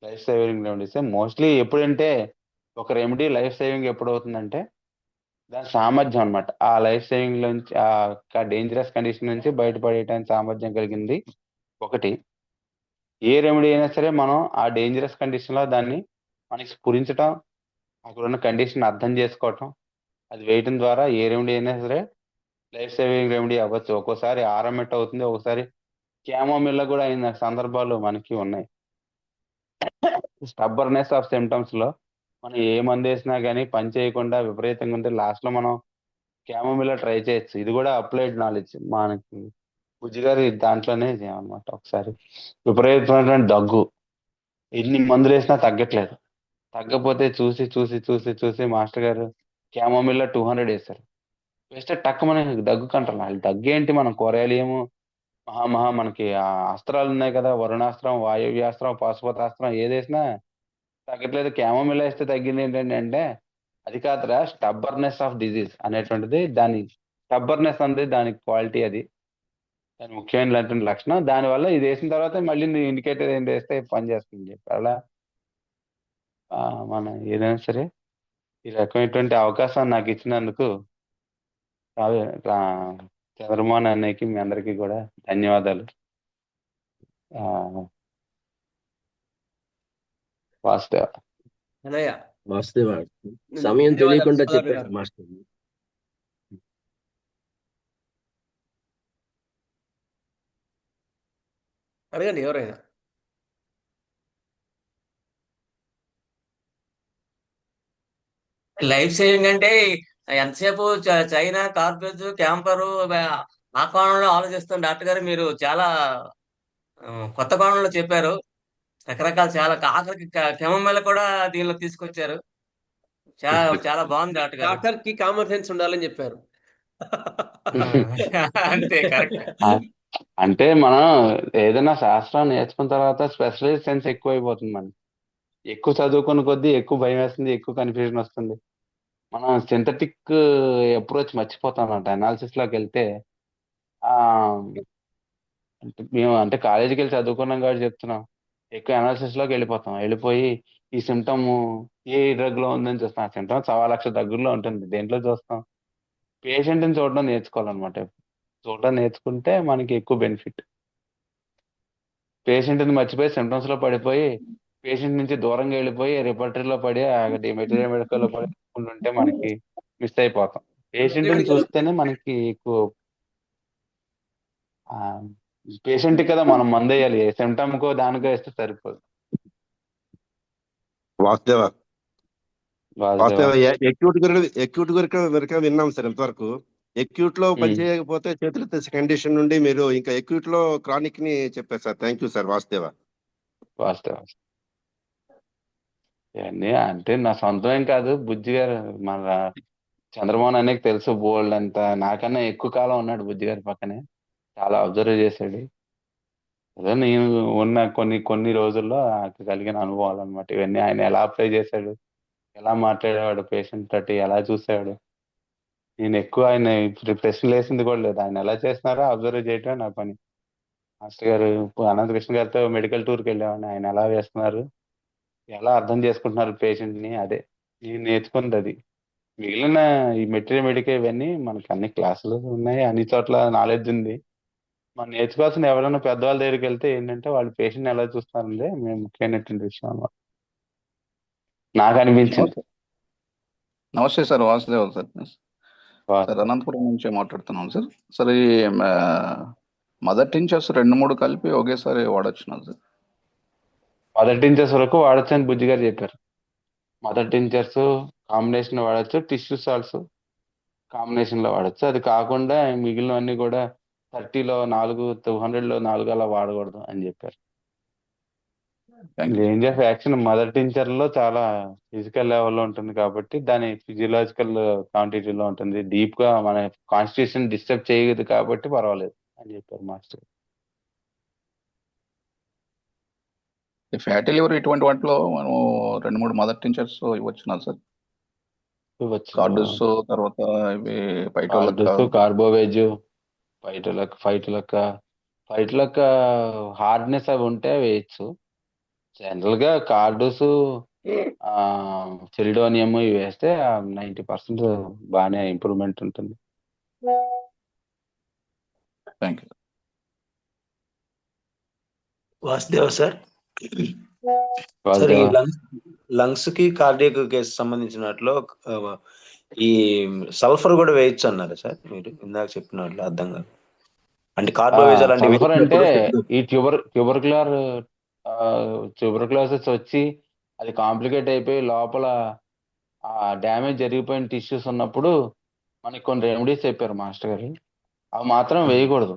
లైఫ్ సేవింగ్ రెమెడీస్. మోస్ట్లీ ఎప్పుడంటే ఒక రెమెడీ లైఫ్ సేవింగ్ ఎప్పుడు అవుతుందంటే దాని సామర్థ్యం అన్నమాట. ఆ లైఫ్ సేవింగ్ నుంచి, ఆ డేంజరస్ కండిషన్ నుంచి బయటపడేయడానికి సామర్థ్యం కలిగింది ఒకటి. ఏ రెమెడీ అయినా సరే మనం ఆ డేంజరస్ కండిషన్ లో దాన్ని మనకి స్ఫురించటం, అక్కడ ఉన్న కండిషన్ అర్థం చేసుకోవటం, అది వేయటం ద్వారా ఏ రెమెడీ అయినా సరే లైఫ్ సేవింగ్ రెమెడీ అవ్వచ్చు. ఒక్కోసారి ఆర్ఎంఎట్ అవుతుంది, ఒకసారి క్యామోమిల్లా కూడా అయిన సందర్భాలు మనకి ఉన్నాయి. స్టబ్బర్నెస్ ఆఫ్ సిమ్టమ్స్ లో మనం ఏ మందు వేసినా కానీ పని చేయకుండా విపరీతంగా ఉంటే లాస్ట్ లో మనం క్యామోమిల్లా ట్రై చేయొచ్చు. ఇది కూడా అప్లైడ్ నాలెడ్జ్ మనకి. బుజ్జి గారు దాంట్లోనే అనమాట. ఒకసారి విపరీతమైనటువంటి దగ్గు, ఎన్ని మందులు వేసినా తగ్గట్లేదు. తగ్గపోతే చూసి చూసి చూసి చూసి మాస్టర్ గారు క్యామోమిల్లా 200 వేశారు. వేస్తే టక్ మనకి దగ్గు కంట్రోల్. వాళ్ళు దగ్గు ఏంటి, మనం కోరేలియము మహా మనకి ఆ అస్త్రాలు ఉన్నాయి కదా, వరుణాస్త్రం, వాయువ్యాస్త్రం, పాశుపతాస్త్రం ఏదేసినా తగ్గట్లేదు. క్యామోమిల్లా వేస్తే తగ్గింది ఏంటంటే అంటే అది కాదురా, స్టబ్బర్నెస్ ఆఫ్ డిజీజ్ అనేటువంటిది. దాని స్టబ్బర్నెస్ అనేది దాని క్వాలిటీ, అది దాని ముఖ్యమైనటువంటి లక్షణం. దానివల్ల ఇది వేసిన తర్వాత మళ్ళీ ఇండికేటర్ ఏంటి వేస్తే పని చేస్తుంది చెప్పి అలా మనం ఏదైనా సరే ఈ రకమైనటువంటి అవకాశం నాకు ఇచ్చినందుకు చంద్రమోహన్ అన్నయ్యకి మీ అందరికీ కూడా ధన్యవాదాలు. ఆ, వాసుదేవ. అన్నయ్య వాసుదేవ సమయం ధన్యవాదాలు తెలియకుండా సోదరుడు చెప్పారు గారు. మాస్టర్. అడగండి ఎవరైనా. లైఫ్ సేవింగ్ అంటే ఎంతసేపు చైనా కార్బేజ్ క్యాంపరు ఆ కోణంలో ఆలోచిస్తాం. డాక్టర్ గారు మీరు చాలా కొత్త కోణంలో చెప్పారు. రకరకాల చాలా ఆఖరికి కెమమెల్ల కూడా దీనిలో తీసుకొచ్చారు. చాలా చాలా బాగుంది డాక్టర్ గారు. డాక్టర్ కి కామన్ సెన్స్ ఉండాలని చెప్పారు. అంతే కరెక్ట్. అంటే మనం ఏదైనా శాస్త్రం నేర్చుకున్న తర్వాత స్పెషలైజ్ సెన్స్ ఎక్కువ అయిపోతుంది మనకి. ఎక్కువ చదువుకున్న కొద్దీ ఎక్కువ భయం వేస్తుంది, ఎక్కువ కన్ఫ్యూజన్ వస్తుంది. మనం సింథటిక్ అప్రోచ్ మర్చిపోతాం అన్నమాట. అనాలిసిస్ లోకి వెళ్తే ఆ మేము అంటే కాలేజీకి వెళ్ళి చదువుకున్నాం కాబట్టి చెప్తున్నాం. ఎక్కువ అనాలిసిస్ లోకి వెళ్ళిపోయి ఈ సిమ్టమ్ ఏ డ్రగ్ లో ఉందని చూస్తాం. ఆ సిమ్టమ్ 1,00,000 దగ్గరలో ఉంటుంది. దేంట్లో చూస్తాం? పేషెంట్ ని చూడడం నేర్చుకోవాలన్నమాట. చూడడం నేర్చుకుంటే మనకి ఎక్కువ బెనిఫిట్. పేషెంట్ ని మర్చిపోయి సిమ్టమ్స్ లో పడిపోయి పేషెంట్ నుంచి దూరంగా వెళ్ళిపోయి రిపర్టరీలో పడి మెటీరియల్ మెడికల్ లో పడి ఉంటే మనకి మిస్ అయిపోతాం. పేషెంట్ ని చూస్తేనే మనకి ఎక్కువ. పేషెంట్ కదా మనం మందు వేయాలి, సిమ్టమ్ కో దానికో వేస్తే సరిపోదు. వాసుదేవ వాసుదేవ. ఎక్యూట్ వరకు విన్నాం సార్ ఇంతవరకు. ఎక్యూట్ లో పని చేయకపోతే చేతులు తెచ్చే కండిషన్ నుండి మీరు ఇంకా ఎక్యూట్ లో క్రానిక్ ని చెప్పారు sir. Thank you sir Vasudeva. ఇవన్నీ అంటే నా సొంతం ఏం కాదు, బుజ్జి గారు మన చంద్రమోహన్ అన్నకి తెలుసు బోల్డ్ అంత, నాకన్నా ఎక్కువ కాలం ఉన్నాడు బుజ్జి గారి పక్కనే, చాలా అబ్జర్వ్ చేశాడు. అదే నేను ఉన్న కొన్ని కొన్ని రోజుల్లో నాకు కలిగిన అనుభవాలు అనమాట ఇవన్నీ. ఆయన ఎలా అప్లై చేశాడు, ఎలా మాట్లాడేవాడు పేషెంట్ తోటి, ఎలా చూసాడు. నేను ఎక్కువ ఆయన ఇప్పుడు ప్రశ్నలు వేసింది కూడా లేదు, ఆయన ఎలా చేస్తున్నారో అబ్జర్వ్ చేయటమే నా పని. మాస్టర్ గారు ఇప్పుడు అనంతకృష్ణ గారితో మెడికల్ టూర్కి వెళ్ళామని, ఆయన ఎలా వేస్తున్నారు, ఎలా అర్థం చేసుకుంటున్నారు పేషెంట్ ని, అదే నేను నేర్చుకున్నది అది. మిగిలిన ఈ మెటీరియల్ మెడికల్ ఇవన్నీ మనకి అన్ని క్లాసులు ఉన్నాయి, అన్ని చోట్ల నాలెడ్జ్ ఉంది. మనం నేర్చుకోవాల్సిన ఎవరైనా పెద్దవాళ్ళ దగ్గరికి వెళ్తే ఏంటంటే వాళ్ళు పేషెంట్ ఎలా చూస్తున్నారంటే మేము ముఖ్యమైనటువంటి విషయం అన్నమాట నాకు అనిపించింది. నమస్తే సార్, వాసుదేవ్ సార్. వా- సార్ అనంతపురం నుంచి మాట్లాడుతున్నాం సార్. సార్ ఈ మదర్ టించర్స్ 2-3 కలిపి ఒకేసారి వాడొచ్చునా సార్? మదర్ టించర్స్ వరకు వాడచ్చు అని బుజ్జి గారు చెప్పారు. మదర్ టించర్స్ కాంబినేషన్ వాడచ్చు, టిష్యూ సాల్ట్స్ కాంబినేషన్ లో వాడచ్చు. అది కాకుండా మిగిలినవన్నీ కూడా 30లో 4, 200లో 4 అలా వాడకూడదు అని చెప్పారు. Thank you. Range of action mother tincture లో చాలా ఫిజికల్ లెవెల్లో ఉంటుంది కాబట్టి దాని ఫిజియలాజికల్ క్వాంటిటీలో ఉంటుంది. డీప్ గా మన కాన్స్టిట్యూషన్ డిస్టర్బ్ చేయదు కాబట్టి పర్వాలేదు అని చెప్పారు మాస్టర్. ఫ్యాటీ లివర్ ఇటువంటి వాటిలో మనం 2-3 మదర్ టించర్స్ ఇవ్వచ్చునా సార్? కార్డస్, తర్వాత ఇవి పైటోలక్క, కార్బోవేజ్, ఫైటులక్క హార్డ్నెస్ అవి ఉంటే వేయచ్చు. జనరల్ గా కార్డోస్, చెలిడోనియం ఇవి వేస్తే 90% బాగానే ఇంప్రూవ్మెంట్ ఉంటుంది. Thank you. Vasudev sir, sir ఈ లంగ్స్ కి కార్డియక్ కేసు సంబంధించినట్లు ఈ సల్ఫర్ కూడా వేయచ్చు అన్నారు సార్ మీరు ఇందాక చెప్పినట్లు. అర్థం కాదు అంటే కార్బోవేజ్ అలాంటివి సల్ఫర్ అంటే ఈ ట్యూబర్క్యులోసిస్ వచ్చి అది కాంప్లికేట్ అయిపోయి లోపల డ్యామేజ్ జరిగిపోయిన టిష్యూస్ ఉన్నప్పుడు మనకి కొన్ని రెమెడీస్ చెప్పారు మాస్టర్ గారు. అవి మాత్రం వేయకూడదు,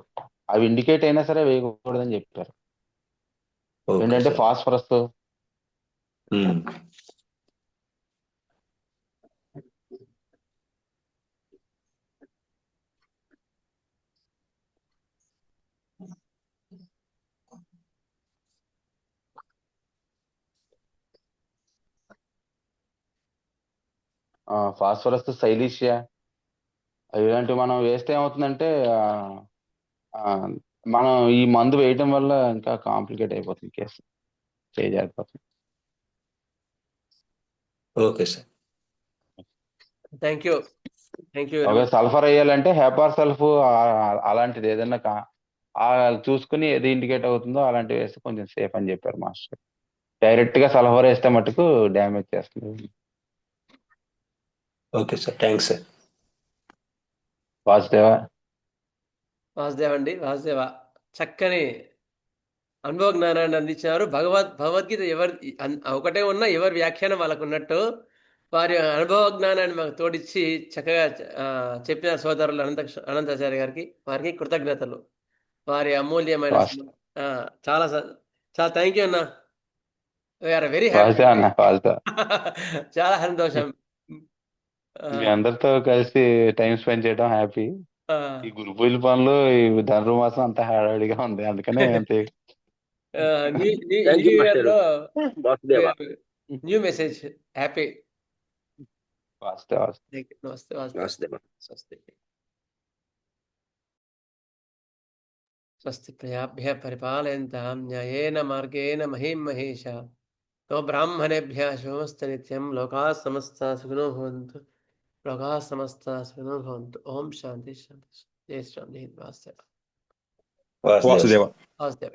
అవి ఇండికేట్ అయినా సరే వేయకూడదు అని చెప్పారు. ఏంటంటే ఫాస్ఫరస్, సైలీషియా ఇలాంటివి మనం వేస్తే ఏమవుతుందంటే మనం ఈ మందు వేయటం వల్ల ఇంకా కాంప్లికేట్ అయిపోతుంది కేసు, చేయజారిపోతుంది. Okay sir, thank you. Sulphur వేయాలంటే హెపార్ సల్ఫ్ అలాంటిది ఏదైనా చూసుకుని ఏది ఇండికేట్ అవుతుందో అలాంటివి వేస్తే కొంచెం సేఫ్ అని చెప్పారు మాస్టర్. డైరెక్ట్ గా సల్ఫర్ వేస్తే మటుకు డ్యామేజ్ చేస్తుంది. Okay sir, thanks sir. Vasudeva చక్కని అనుభవ జ్ఞానాన్ని అందించారు. భగవద్గీత ఒకటే ఉన్నా ఎవరి వ్యాఖ్యానం వాళ్ళకు ఉన్నట్టు వారి అనుభవ జ్ఞానాన్ని మాకు తోడిచ్చి చక్కగా చెప్పిన సోదరులు అనంతాచార్య గారికి, వారికి కృతజ్ఞతలు. వారి అమూల్యమైన చాలా చాలా థ్యాంక్ యూ అన్న. వీఆర్ వెరీ హ్యాపీ, చాలా సంతోషం మీ అందరితో కలిసి టైం స్పెండ్ చేయడం హ్యాపీ. ఈ గురు పూజల పనులు ఈ ధనుర్మాసం అంతా హడావిడిగా ఉంది, అందుకనే అంతే. న్యూ ఇయర్ లో న్యూ మెసేజ్ హ్యాపీ. స్వస్తి ప్రజాభ్యః పరిపాలయంతాం న్యాయేన మార్గేణ మహీం మహేషా. तो ब्राह्मणेभ्यः शुभमस्तु नित्यं। लोकाः समस्ताः सुखिनो भवन्तु, लोकाः समस्ताः सुखिनो भवन्तु। ओम शांति शांति जय श्री राम, जय वासुदेव। వాసుదేవ.